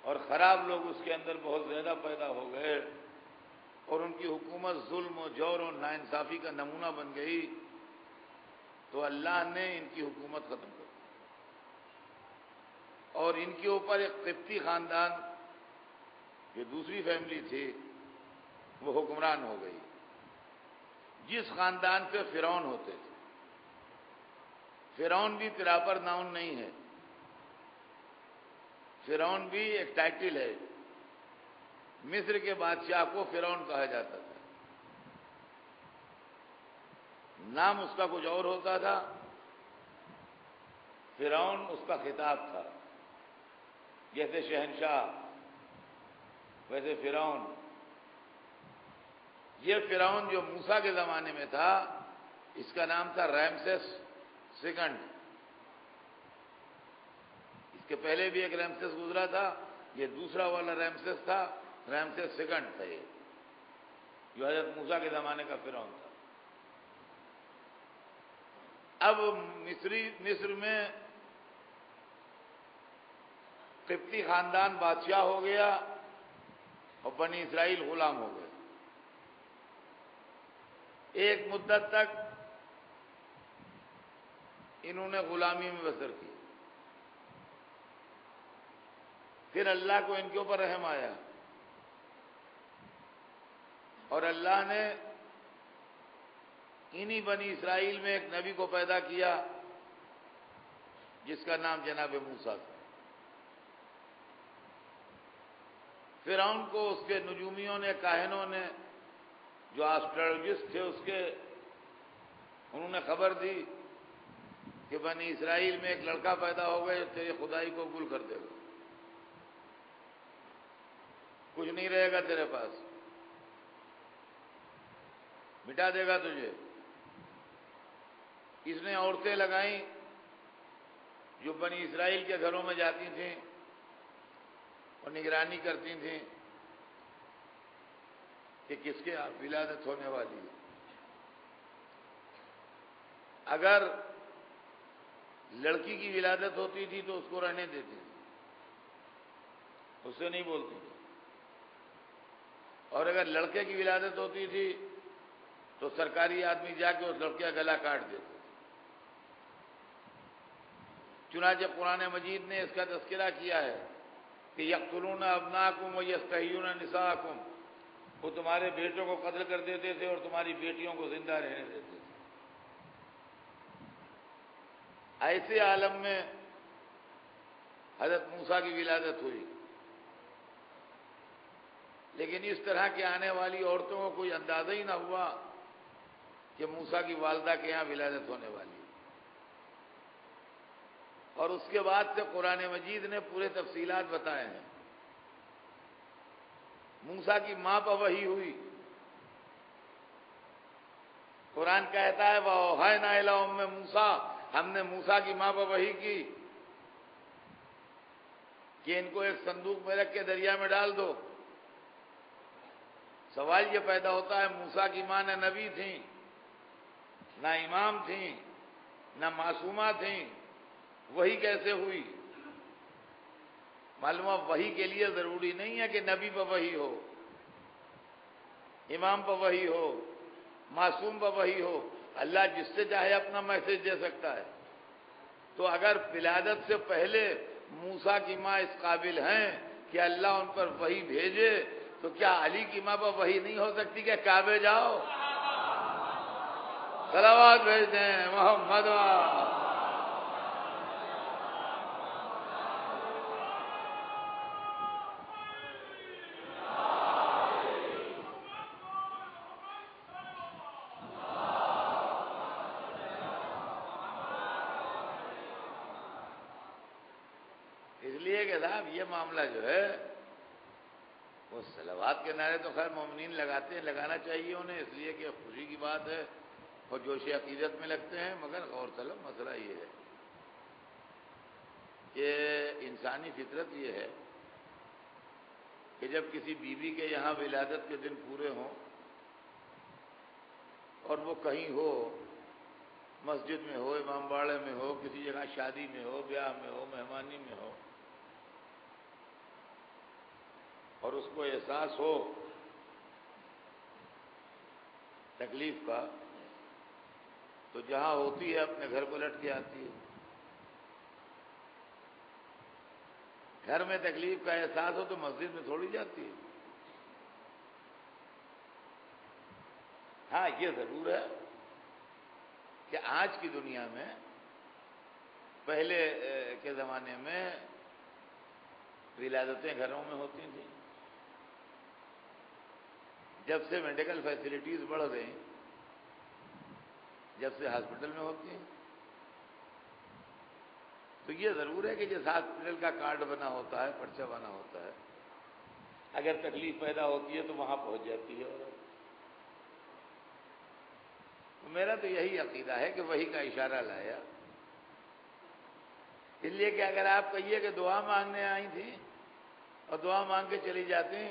اور خراب لوگ اس کے اندر بہت زیادہ پیدا ہو گئے اور ان کی حکومت ظلم و جور و ناانصافی کا نمونہ بن گئی تو اللہ نے ان کی حکومت ختم کر دی اور ان کے اوپر ایک قبطی خاندان جو دوسری فیملی تھی وہ حکمران ہو گئی. جس خاندان پہ فرعون ہوتے تھے. فرعون بھی پراپر ناؤن نہیں ہے، فرعون بھی ایک ٹائٹل ہے. مصر کے بادشاہ کو فرعون کہا جاتا تھا. نام اس کا کچھ اور ہوتا تھا، فرعون اس کا خطاب تھا. جیسے شہنشاہ ویسے فرعون. یہ فرعون جو موسیٰ کے زمانے میں تھا اس کا نام تھا رامسیس سیکنڈ. اس کے پہلے بھی ایک رامسیس گزرا تھا، یہ دوسرا والا رامسیس تھا، رامسیس سیکنڈ تھا یہ جو حضرت موسیٰ کے زمانے کا فرعون تھا. اب مصر میں قبطی خاندان بادشاہ ہو گیا اور بنی اسرائیل غلام ہو گئے. ایک مدت تک انہوں نے غلامی میں بسر کی. پھر اللہ کو ان کے اوپر رحم آیا اور اللہ نے انہی بنی اسرائیل میں ایک نبی کو پیدا کیا جس کا نام جناب موسیٰ تھا. فرعون کو اس کے نجومیوں نے، کاہنوں نے، جو آسٹرولوجسٹ تھے اس کے، انہوں نے خبر دی کہ بنی اسرائیل میں ایک لڑکا پیدا ہو گیا جو تیری خدائی کو قبول کر دے گا، کچھ نہیں رہے گا تیرے پاس، مٹا دے گا تجھے. اس نے عورتیں لگائیں جو بنی اسرائیل کے گھروں میں جاتی تھیں اور نگرانی کرتی تھیں کہ کس کے ولادت ہونے والی ہے. اگر لڑکی کی ولادت ہوتی تھی تو اس کو رہنے دیتی تھی، اس سے نہیں بولتی تھی، اور اگر لڑکے کی ولادت ہوتی تھی تو سرکاری آدمی جا کے اس لڑکے کا گلا کاٹ دیتے. چنانچہ قرآن مجید نے اس کا تذکرہ کیا ہے کہ یقتلون ابناکم ویستحیون نساءکم، وہ تمہارے بیٹوں کو قتل کر دیتے تھے اور تمہاری بیٹیوں کو زندہ رہنے دیتے تھے. ایسے عالم میں حضرت موسیٰ کی ولادت ہوئی، لیکن اس طرح کے آنے والی عورتوں کو کوئی اندازہ ہی نہ ہوا کہ موسیٰ کی والدہ کے یہاں ولادت ہونے والی ہے. اور اس کے بعد سے قرآن مجید نے پورے تفصیلات بتائے ہیں. موسیٰ کی ماں پر وحی ہوئی. قرآن کہتا ہے وَأَوْحَيْنَا إِلَىٰ أُمِّ مُوسَىٰ، ہم نے موسیٰ کی ماں پر وحی کی کہ ان کو ایک صندوق میں رکھ کے دریا میں ڈال دو. سوال یہ پیدا ہوتا ہے موسیٰ کی ماں نہ نبی تھیں، نہ امام تھیں، نہ معصومہ تھیں، وحی کیسے ہوئی؟ معلومہ وحی کے لیے ضروری نہیں ہے کہ نبی پر وحی ہو، امام پر وحی ہو، معصوم پر وحی ہو. اللہ جس سے چاہے اپنا میسج دے سکتا ہے. تو اگر ولادت سے پہلے موسیٰ کی ماں اس قابل ہیں کہ اللہ ان پر وحی بھیجے، تو کیا علی کی ماں پر وحی نہیں ہو سکتی کہ کعبے جاؤ صلوات بھیج دیں محمد اس لیے کہ صاحب یہ معاملہ جو ہے وہ صلوات کے نعرے تو خیر مومنین لگاتے ہیں، لگانا چاہیے انہیں، اس لیے کہ خوشی کی بات ہے اور جوش عقیدت میں لگتے ہیں. مگر غور طلب مسئلہ یہ ہے کہ انسانی فطرت یہ ہے کہ جب کسی بیوی کے یہاں ولادت کے دن پورے ہوں اور وہ کہیں ہو، مسجد میں ہو، امام باڑے میں ہو، کسی جگہ شادی میں ہو، بیاہ میں ہو، مہمانی میں ہو، اور اس کو احساس ہو تکلیف کا، تو جہاں ہوتی ہے اپنے گھر کو لٹ کے آتی ہے. گھر میں تکلیف کا احساس ہو تو مسجد میں تھوڑی جاتی ہے. ہاں یہ ضرور ہے کہ آج کی دنیا میں پہلے کے زمانے میں ولادتیں گھروں میں ہوتی تھیں. جب سے میڈیکل فیسلٹیز بڑھ گئیں، جب سے ہاسپٹل میں ہوتی ہیں، تو یہ ضرور ہے کہ جس ہاسپٹل کا کارڈ بنا ہوتا ہے، پرچہ بنا ہوتا ہے، اگر تکلیف پیدا ہوتی ہے تو وہاں پہنچ جاتی ہے. تو میرا تو یہی عقیدہ ہے کہ وہی کا اشارہ لایا. اس لیے کہ اگر آپ کہیے کہ دعا مانگنے آئی تھیں اور دعا مانگ کے چلی جاتی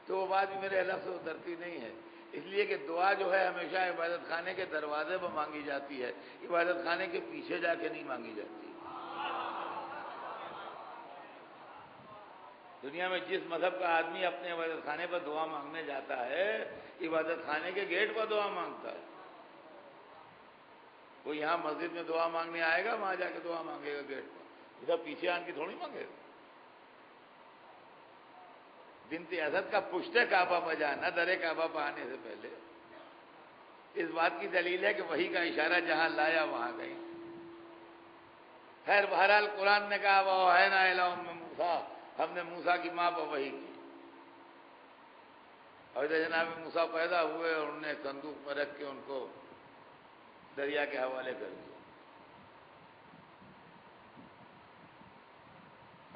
تو وہ بات بھی میرے حلق سے اترتی نہیں ہے. اس لیے کہ دعا جو ہے ہمیشہ عبادت خانے کے دروازے پر مانگی جاتی ہے، عبادت خانے کے پیچھے جا کے نہیں مانگی جاتی. دنیا میں جس مذہب کا آدمی اپنے عبادت خانے پر دعا مانگنے جاتا ہے، عبادت خانے کے گیٹ پر دعا مانگتا ہے۔ کوئی یہاں مسجد میں دعا مانگنے آئے گا، وہاں جا کے دعا مانگے گا گیٹ پر، ادھر پیچھے آن کے تھوڑی مانگے گا۔ بنت اسد کا پشت کعبہ پر جانا درے کعبہ پر آنے سے پہلے اس بات کی دلیل ہے کہ وحی کا اشارہ جہاں لایا وہاں گئی۔ خیر بہرحال قرآن نے کہا وَأَوْحَيْنَا إِلَىٰ أُمِّ مُوسَىٰ، ہم نے موسیٰ کی ماں پر وحی کی، اور جب جناب موسیٰ پیدا ہوئے اور انہوں نے صندوق میں رکھ کے ان کو دریا کے حوالے کر دیا،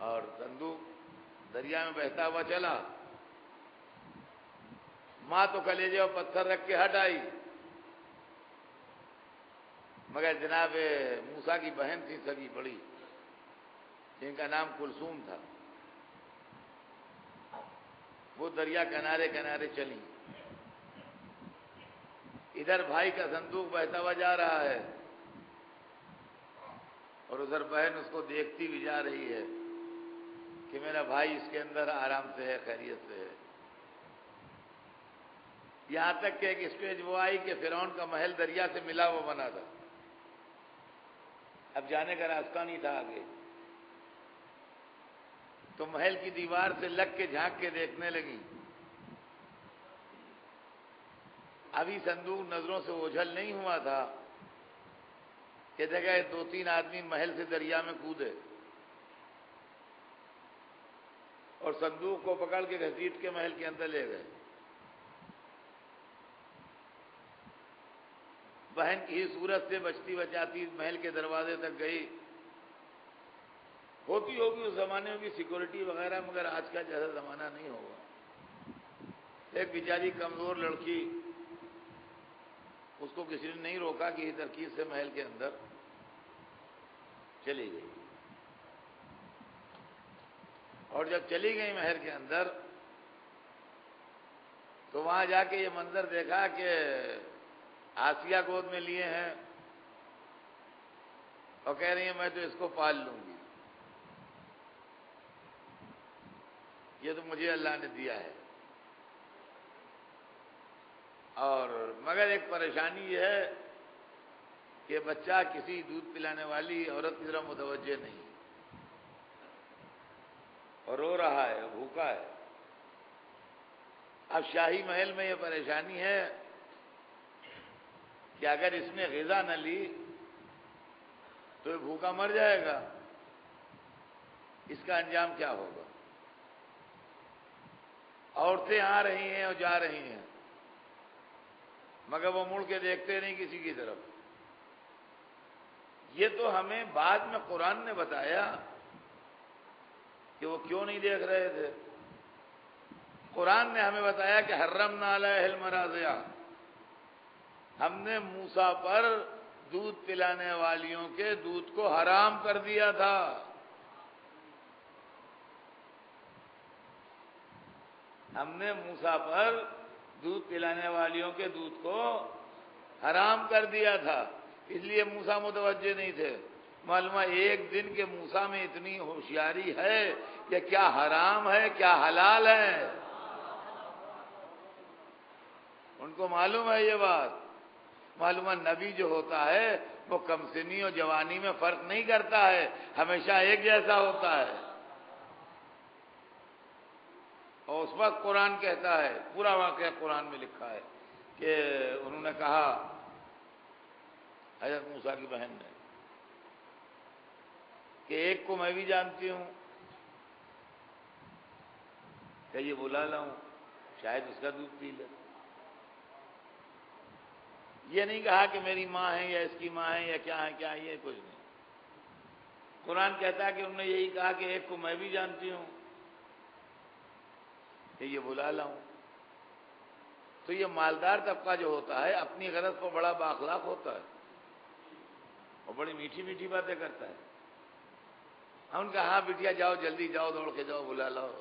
اور صندوق دریا میں بہتا ہوا چلا۔ ماں تو کلیجے اور پتھر رکھ کے ہٹ آئی، مگر جناب موسیٰ کی بہن تھی سگی بڑی، جن کا نام کلثوم تھا، وہ دریا کنارے کنارے چلی۔ ادھر بھائی کا صندوق بہتا ہوا جا رہا ہے اور ادھر بہن اس کو دیکھتی بھی جا رہی ہے کہ میرا بھائی اس کے اندر آرام سے ہے، خیریت سے ہے۔ یہاں تک کہ ایک اسٹیج وہ آئی کہ فرعون کا محل دریا سے ملا ہوا بنا تھا، اب جانے کا راستہ نہیں تھا آگے، تو محل کی دیوار سے لگ کے جھانک کے دیکھنے لگی۔ ابھی صندوق نظروں سے اوجھل نہیں ہوا تھا کہ جگہ 2-3 آدمی محل سے دریا میں کودے اور صندوق کو پکڑ کے گھسیٹ کے محل کے اندر لے گئے۔ بہن کی صورت سے بچتی بچاتی محل کے دروازے تک گئی۔ ہوتی ہوگی اس زمانے میں بھی سیکورٹی وغیرہ، مگر آج کا جیسا زمانہ نہیں ہوگا۔ ایک بیچاری کمزور لڑکی، اس کو کسی نے نہیں روکا کہ یہ ترکیب سے محل کے اندر چلی گئی، اور جب چلی گئی محل کے اندر تو وہاں جا کے یہ منظر دیکھا کہ آسیہ گود میں لیے ہیں اور کہہ رہی ہیں میں تو اس کو پال لوں گی، یہ تو مجھے اللہ نے دیا ہے۔ اور مگر ایک پریشانی یہ ہے کہ بچہ کسی دودھ پلانے والی عورت کی طرف متوجہ نہیں اور رو رہا ہے، بھوکا ہے۔ اب شاہی محل میں یہ پریشانی ہے کہ اگر اس نے غذا نہ لی تو یہ بھوکا مر جائے گا، اس کا انجام کیا ہوگا؟ عورتیں آ رہی ہیں اور جا رہی ہیں، مگر وہ مڑ کے دیکھتے نہیں کسی کی طرف۔ یہ تو ہمیں بعد میں قرآن نے بتایا کہ وہ کیوں نہیں دیکھ رہے تھے۔ قرآن نے ہمیں بتایا کہ حرمنا علیہ المراضع، ہم نے موسیٰ پر دودھ پلانے والیوں کے دودھ کو حرام کر دیا تھا۔ ہم نے موسیٰ پر دودھ پلانے والیوں کے دودھ کو حرام کر دیا تھا، اس لیے موسیٰ متوجہ نہیں تھے۔ معلوم ہے ایک دن کے موسیٰ میں اتنی ہوشیاری ہے کہ کیا حرام ہے کیا حلال ہے، ان کو معلوم ہے یہ بات۔ معلوم ہے نبی جو ہوتا ہے وہ کم سنی اور جوانی میں فرق نہیں کرتا ہے، ہمیشہ ایک جیسا ہوتا ہے۔ اور اس وقت قرآن کہتا ہے، پورا واقعہ قرآن میں لکھا ہے کہ انہوں نے کہا حضرت موسیٰ کی بہن نے کہ ایک کو میں بھی جانتی ہوں، کہ یہ بلا لاؤں شاید اس کا دودھ پی لے۔ یہ نہیں کہا کہ میری ماں ہے یا اس کی ماں ہے یا کیا ہے کیا ہے، یہ کچھ نہیں۔ قرآن کہتا ہے کہ انہوں نے یہی کہا کہ ایک کو میں بھی جانتی ہوں کہ یہ بلا لاؤں۔ تو یہ مالدار طبقہ جو ہوتا ہے اپنی غرض پر بڑا بااخلاق ہوتا ہے اور بڑی میٹھی میٹھی باتیں کرتا ہے۔ ہم نے کہا ہاں بیٹیا جاؤ جلدی جاؤ، دوڑ کے جاؤ بلا لاؤ۔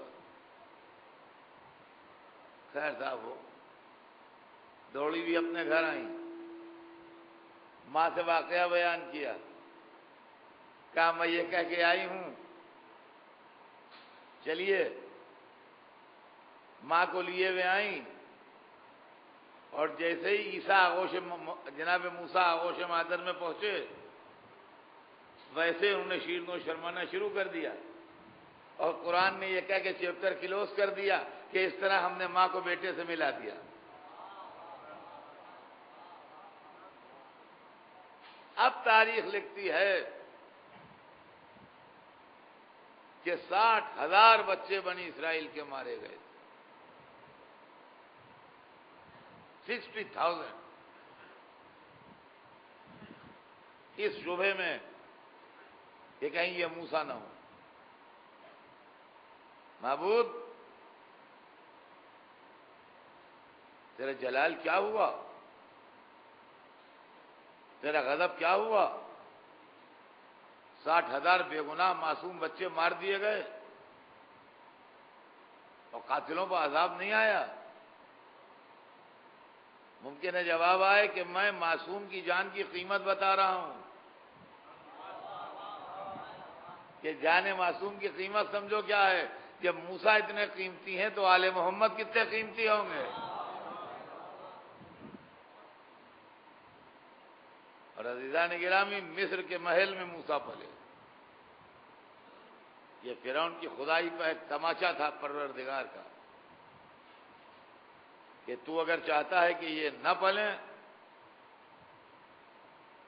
خیر صاحب وہ دوڑی بھی اپنے گھر آئیں، ماں سے واقعہ بیان کیا، کہا میں یہ کہہ کے آئی ہوں، چلیے ماں کو لیے ہوئے آئیں، اور جیسے ہی عیسیٰ جناب موسیٰ آغوش مادر میں پہنچے، ویسے انہوں نے شیرین و شرمانا شروع کر دیا، اور قرآن نے یہ کہا کہ چیپٹر کلوز کر دیا کہ اس طرح ہم نے ماں کو بیٹے سے ملا دیا۔ اب تاریخ لکھتی ہے کہ 60,000 بچے بنی اسرائیل کے مارے گئے، 60,000، اس شبہ میں کہ کہیں یہ موسیٰ نہ ہو۔ معبود تیرا جلال کیا ہوا؟ تیرا غضب کیا ہوا؟ 60,000 بے گناہ معصوم بچے مار دیے گئے اور قاتلوں پر عذاب نہیں آیا؟ ممکن ہے جواب آئے کہ میں معصوم کی جان کی قیمت بتا رہا ہوں، کہ جان معصوم کی قیمت سمجھو کیا ہے۔ جب موسیٰ اتنے قیمتی ہیں تو آل محمد کتنے قیمتی ہوں گے۔ اور عزیزان گرامی، مصر کے محل میں موسیٰ پلے، یہ فرعون کی خدائی کا ایک تماچا تھا پروردگار کا، کہ تو اگر چاہتا ہے کہ یہ نہ پلیں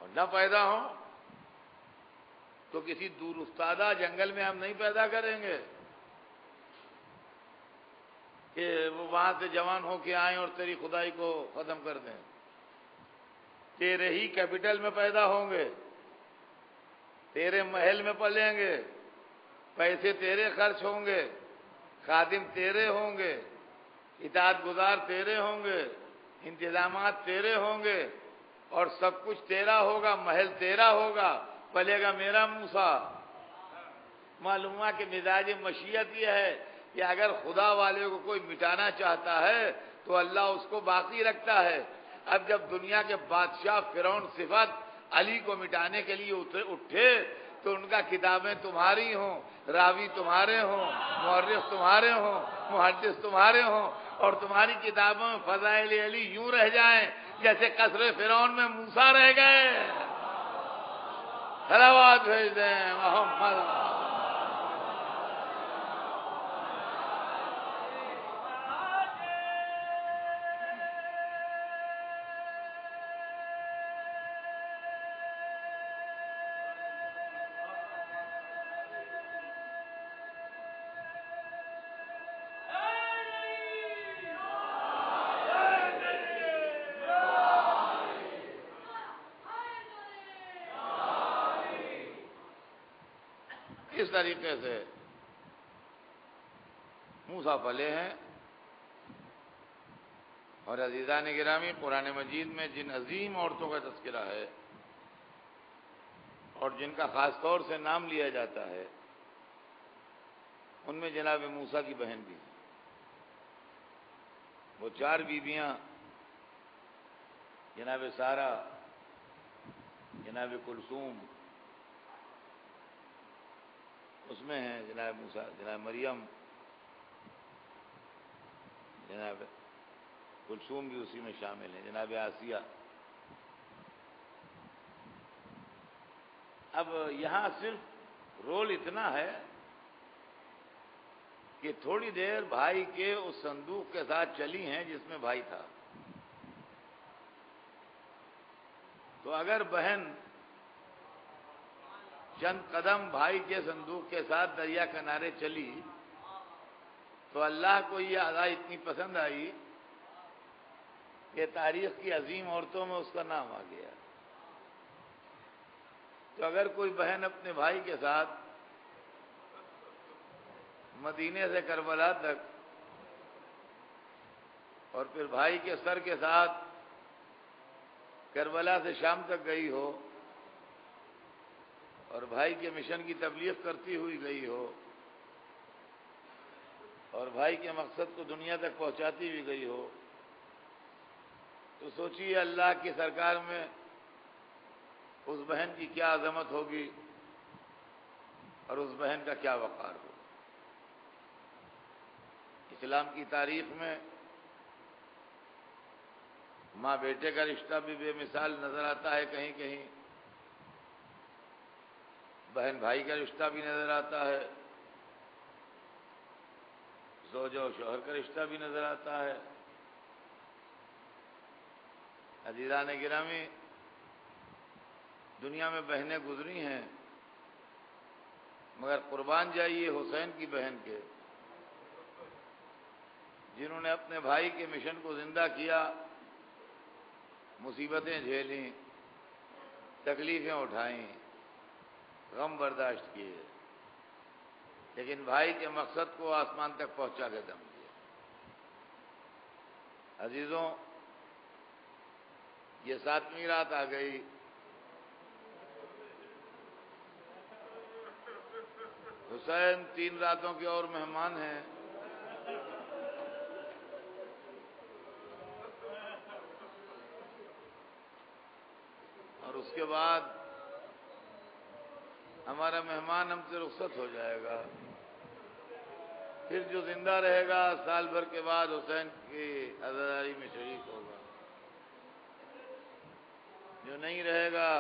اور نہ پیدا ہوں تو کسی دور افتادہ جنگل میں ہم نہیں پیدا کریں گے کہ وہ وہاں سے جوان ہو کے آئیں اور تیری خدائی کو ختم کر دیں۔ تیرے ہی کیپٹل میں پیدا ہوں گے، تیرے محل میں پلیں گے، پیسے تیرے خرچ ہوں گے، خادم تیرے ہوں گے، اطاعت گزار تیرے ہوں گے، انتظامات تیرے ہوں گے، اور سب کچھ تیرا ہوگا، محل تیرا ہوگا، پلے گا میرا موسیٰ۔ معلوم ہوا کہ مزاج مشیت یہ ہے کہ اگر خدا والے کو کوئی مٹانا چاہتا ہے تو اللہ اس کو باقی رکھتا ہے۔ اب جب دنیا کے بادشاہ فرعون صفت علی کو مٹانے کے لیے اٹھے تو ان کا کتابیں تمہاری ہوں، راوی تمہارے ہوں، مورخ تمہارے ہوں، محدث تمہارے ہوں، اور تمہاری کتابوں میں فضائل علی یوں رہ جائیں جیسے قصر فرعون میں موسیٰ رہ گئے۔ صلوات بھیج دیں محمد۔ اس طریقے سے موسیٰ پلے ہیں۔ اور عزیزان گرامی، قرآن مجید میں جن عظیم عورتوں کا تذکرہ ہے اور جن کا خاص طور سے نام لیا جاتا ہے، ان میں جناب موسیٰ کی بہن بھی ہے۔ وہ 4 بیویاں جناب سارہ، جناب کلثوم، اس میں ہیں جناب موسیٰ، جناب مریم، جناب کلثوم بھی اسی میں شامل ہیں، جناب آسیہ۔ اب یہاں صرف رول اتنا ہے کہ تھوڑی دیر بھائی کے اس صندوق کے ساتھ چلی ہیں جس میں بھائی تھا، تو اگر بہن چند قدم بھائی کے صندوق کے ساتھ دریا کنارے چلی تو اللہ کو یہ ادا اتنی پسند آئی کہ تاریخ کی عظیم عورتوں میں اس کا نام آ گیا۔ تو اگر کوئی بہن اپنے بھائی کے ساتھ مدینے سے کربلا تک اور پھر بھائی کے سر کے ساتھ کربلا سے شام تک گئی ہو اور بھائی کے مشن کی تبلیغ کرتی ہوئی گئی ہو اور بھائی کے مقصد کو دنیا تک پہنچاتی ہوئی گئی ہو، تو سوچیے اللہ کی سرکار میں اس بہن کی کیا عظمت ہوگی اور اس بہن کا کیا وقار ہوگا۔ اسلام کی تاریخ میں ماں بیٹے کا رشتہ بھی بے مثال نظر آتا ہے، کہیں کہیں بہن بھائی کا رشتہ بھی نظر آتا ہے، زوج و شوہر کا رشتہ بھی نظر آتا ہے۔ عزیزان گرامی، دنیا میں بہنیں گزری ہیں، مگر قربان جائیے حسین کی بہن کے، جنہوں نے اپنے بھائی کے مشن کو زندہ کیا، مصیبتیں جھیلیں، تکلیفیں اٹھائیں، غم برداشت کیے، لیکن بھائی کے مقصد کو آسمان تک پہنچا کے دم دیا۔ عزیزوں، یہ 7ویں رات آ گئی۔ حسین 3 راتوں کے اور مہمان ہیں۔ اور اس کے بعد ہمارا مہمان ہم سے رخصت ہو جائے گا۔ پھر جو زندہ رہے گا سال بھر کے بعد حسین کی عزاداری میں شریک ہوگا، جو نہیں رہے گا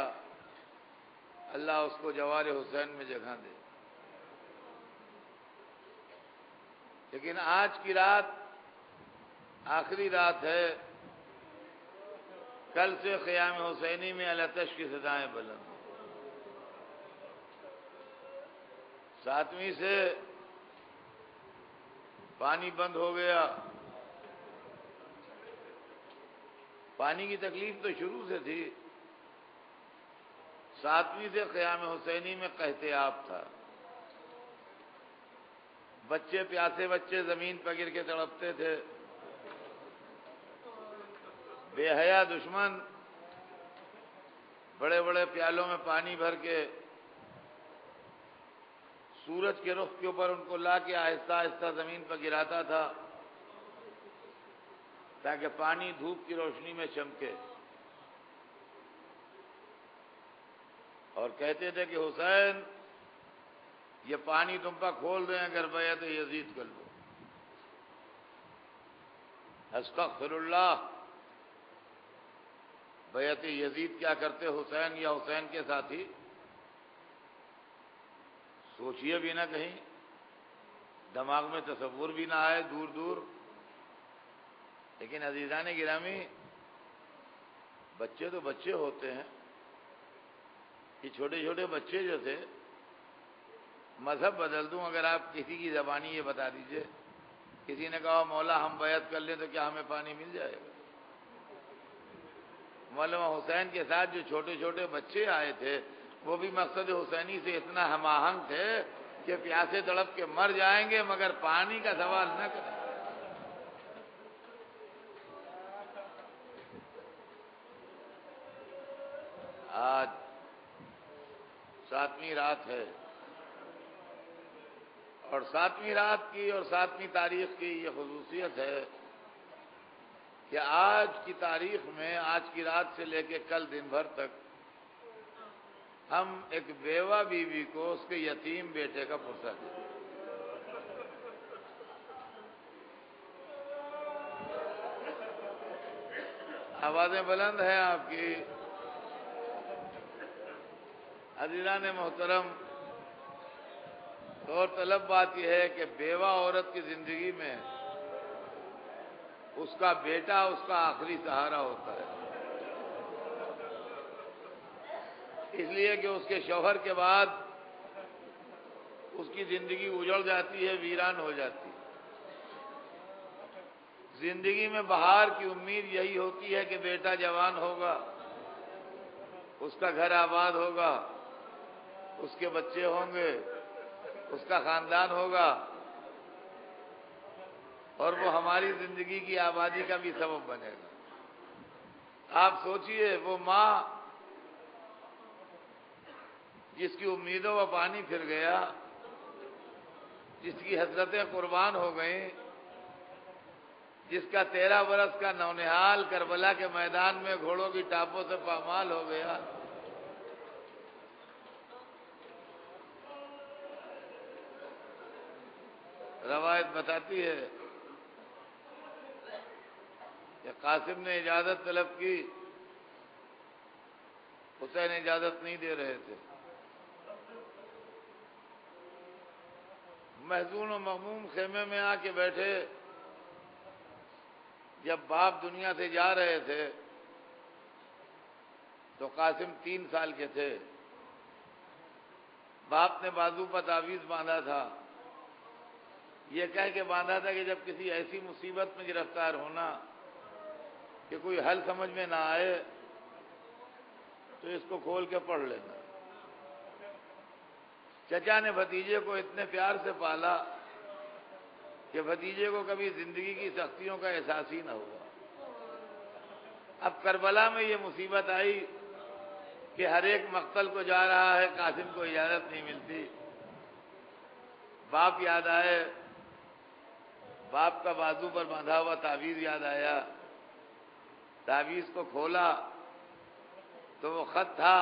اللہ اس کو جوار حسین میں جگہ دے۔ لیکن آج کی رات آخری رات ہے، کل سے قیام حسینی میں الاتش کی صدائیں بلند۔ 7ویں سے پانی بند ہو گیا۔ پانی کی تکلیف تو شروع سے تھی، 7ویں سے قیام حسینی میں قحط آب تھا۔ بچے، پیاسے بچے زمین پر گر کے تڑپتے تھے۔ بے حیا دشمن بڑے بڑے پیالوں میں پانی بھر کے سورج کے رخ کے اوپر ان کو لا کے آہستہ آہستہ زمین پر گراتا تھا تاکہ پانی دھوپ کی روشنی میں چمکے، اور کہتے تھے کہ حسین یہ پانی تم پر کھول دیں اگر بیعت یزید کر لو۔ استغفر اللہ، بیعت یزید کیا کرتے حسین یا حسین کے ساتھی؟ سوچئے بھی نہ، کہیں دماغ میں تصور بھی نہ آئے، دور دور۔ لیکن عزیزان گرامی، بچے تو بچے ہوتے ہیں، یہ چھوٹے چھوٹے بچے جو تھے، مذہب بدل دوں اگر آپ کسی کی زبانی یہ بتا دیجئے، کسی نے کہا مولا ہم بیعت کر لیں تو کیا ہمیں پانی مل جائے گا؟ مولانا حسین کے ساتھ جو چھوٹے چھوٹے بچے آئے تھے وہ بھی مقصد حسینی سے اتنا ہم آہنگ تھے کہ پیاسے تڑپ کے مر جائیں گے مگر پانی کا سوال نہ کریں۔ آج 7ویں رات ہے، اور 7ویں رات کی اور 7ویں تاریخ کی یہ خصوصیت ہے کہ آج کی تاریخ میں، آج کی رات سے لے کے کل دن بھر تک ہم ایک بیوہ بیوی کو اس کے یتیم بیٹے کا پرسہ دیں۔ آوازیں بلند ہیں آپ کی۔ عزیزان محترم، اور طلب بات یہ ہے کہ بیوہ عورت کی زندگی میں اس کا بیٹا اس کا آخری سہارا ہوتا ہے، اس لیے کہ اس کے شوہر کے بعد اس کی زندگی اجڑ جاتی ہے، ویران ہو جاتی ہے۔ زندگی میں بہار کی امید یہی ہوتی ہے کہ بیٹا جوان ہوگا، اس کا گھر آباد ہوگا، اس کے بچے ہوں گے، اس کا خاندان ہوگا، اور وہ ہماری زندگی کی آبادی کا بھی سبب بنے گا۔ آپ سوچئے وہ ماں جس کی امیدوں کا پانی پھر گیا، جس کی حسرتیں قربان ہو گئیں، جس کا 13 برس کا نونہال کربلا کے میدان میں گھوڑوں کی ٹاپوں سے پامال ہو گیا، روایت بتاتی ہے قاسم نے اجازت طلب کی، حسین اجازت نہیں دے رہے تھے۔ محزون و مغموم خیمے میں آ کے بیٹھے۔ جب باپ دنیا سے جا رہے تھے تو قاسم 3 سال کے تھے۔ باپ نے بازو پر تعویذ باندھا تھا، یہ کہہ کے باندھا تھا کہ جب کسی ایسی مصیبت میں گرفتار ہونا کہ کوئی حل سمجھ میں نہ آئے تو اس کو کھول کے پڑھ لینا۔ چچا نے بھتیجے کو اتنے پیار سے پالا کہ بھتیجے کو کبھی زندگی کی سختیوں کا احساس ہی نہ ہوا۔ اب کربلا میں یہ مصیبت آئی کہ ہر ایک مقتل کو جا رہا ہے، قاسم کو اجازت نہیں ملتی۔ باپ یاد آئے، باپ کا بازو پر باندھا ہوا تعویذ یاد آیا۔ تعویذ کو کھولا تو وہ خط تھا،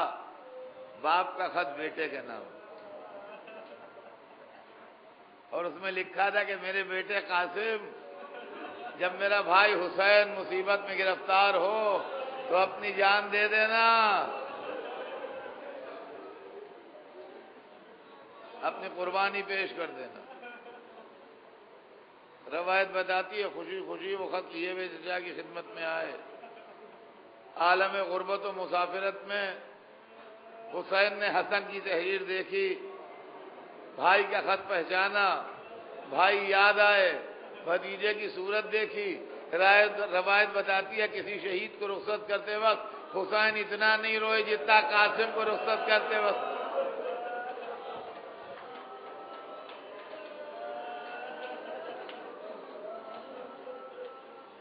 باپ کا خط بیٹے کے نام، اور اس میں لکھا تھا کہ میرے بیٹے قاسم، جب میرا بھائی حسین مصیبت میں گرفتار ہو تو اپنی جان دے دینا، اپنی قربانی پیش کر دینا۔ روایت بتاتی ہے خوشی خوشی وہ خط لیے ہوئے چچا کی خدمت میں آئے۔ عالم غربت و مسافرت میں حسین نے حسن کی تحریر دیکھی، بھائی کا خط پہچانا، بھائی یاد آئے، بھتیجے کی صورت دیکھی۔ روایت بتاتی ہے کسی شہید کو رخصت کرتے وقت حسین اتنا نہیں روئے جتنا قاسم کو رخصت کرتے وقت۔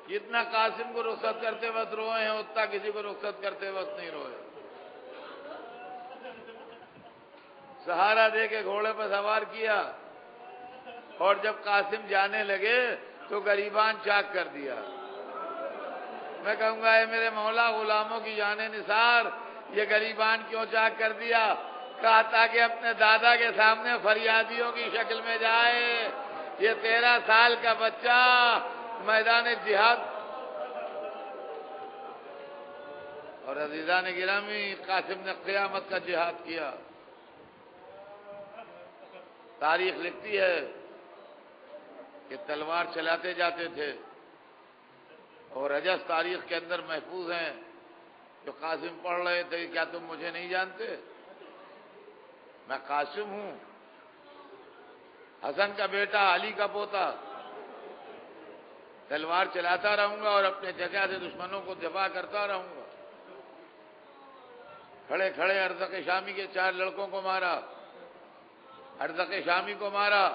جتنا قاسم کو رخصت کرتے وقت روئے ہیں اتنا کسی کو رخصت کرتے وقت نہیں روئے۔ سہارا دے کے گھوڑے پر سوار کیا، اور جب قاسم جانے لگے تو غریبان چاک کر دیا۔ میں کہوں گا اے میرے مولا، غلاموں کی جانیں نثار، یہ غریبان کیوں چاک کر دیا؟ کہا تاکہ اپنے دادا کے سامنے فریادیوں کی شکل میں جائے۔ یہ 13 سال کا بچہ میدان جہاد۔ اور عزیزان گرامی، قاسم نے قیامت کا جہاد کیا۔ تاریخ لکھتی ہے کہ تلوار چلاتے جاتے تھے، اور رجس تاریخ کے اندر محفوظ ہیں جو قاسم پڑھ رہے تھے، کیا تم مجھے نہیں جانتے؟ میں قاسم ہوں، حسن کا بیٹا، علی کا پوتا۔ تلوار چلاتا رہوں گا اور اپنے چچا سے دشمنوں کو دفاع کرتا رہوں گا۔ کھڑے کھڑے ارزق شامی کے 4 لڑکوں کو مارا، ارزق شامی کو مارا،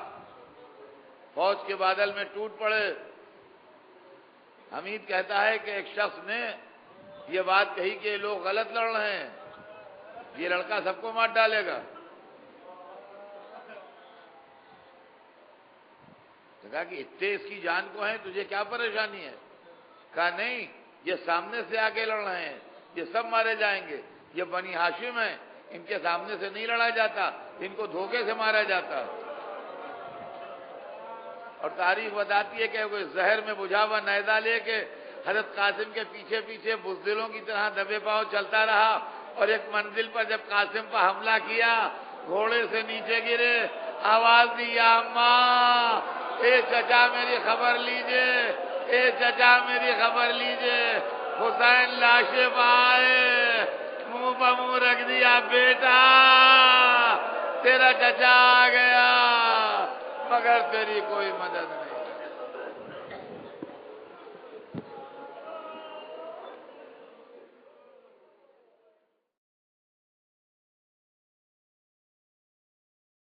فوج کے بادل میں ٹوٹ پڑے۔ حمید کہتا ہے کہ ایک شخص نے یہ بات کہی کہ یہ لوگ غلط لڑ رہے ہیں، یہ لڑکا سب کو مار ڈالے گا۔ کہا کہ اتنے اس کی جان کو ہیں، تجھے کیا پریشانی ہے؟ کہا نہیں، یہ سامنے سے آگے لڑ رہے ہیں، یہ سب مارے جائیں گے، یہ بنی ہاشم ہیں، ان کے سامنے سے نہیں لڑا جاتا، ان کو دھوکے سے مارا جاتا ہے۔ اور تاریخ بتاتی ہے کہ وہ زہر میں بجھا ہوا نیزہ لے کے حضرت قاسم کے پیچھے پیچھے بزدلوں کی طرح دبے پاؤں چلتا رہا، اور ایک منزل پر جب قاسم پر حملہ کیا، گھوڑے سے نیچے گرے، آواز دی یا اماں، اے چچا میری خبر لیجئے، اے چچا میری خبر لیجئے۔ حسین لاشے پائے، منہ پہ منہ رکھ دیا، بیٹا تیرا چچا آ گیا، مگر تیری کوئی مدد نہیں۔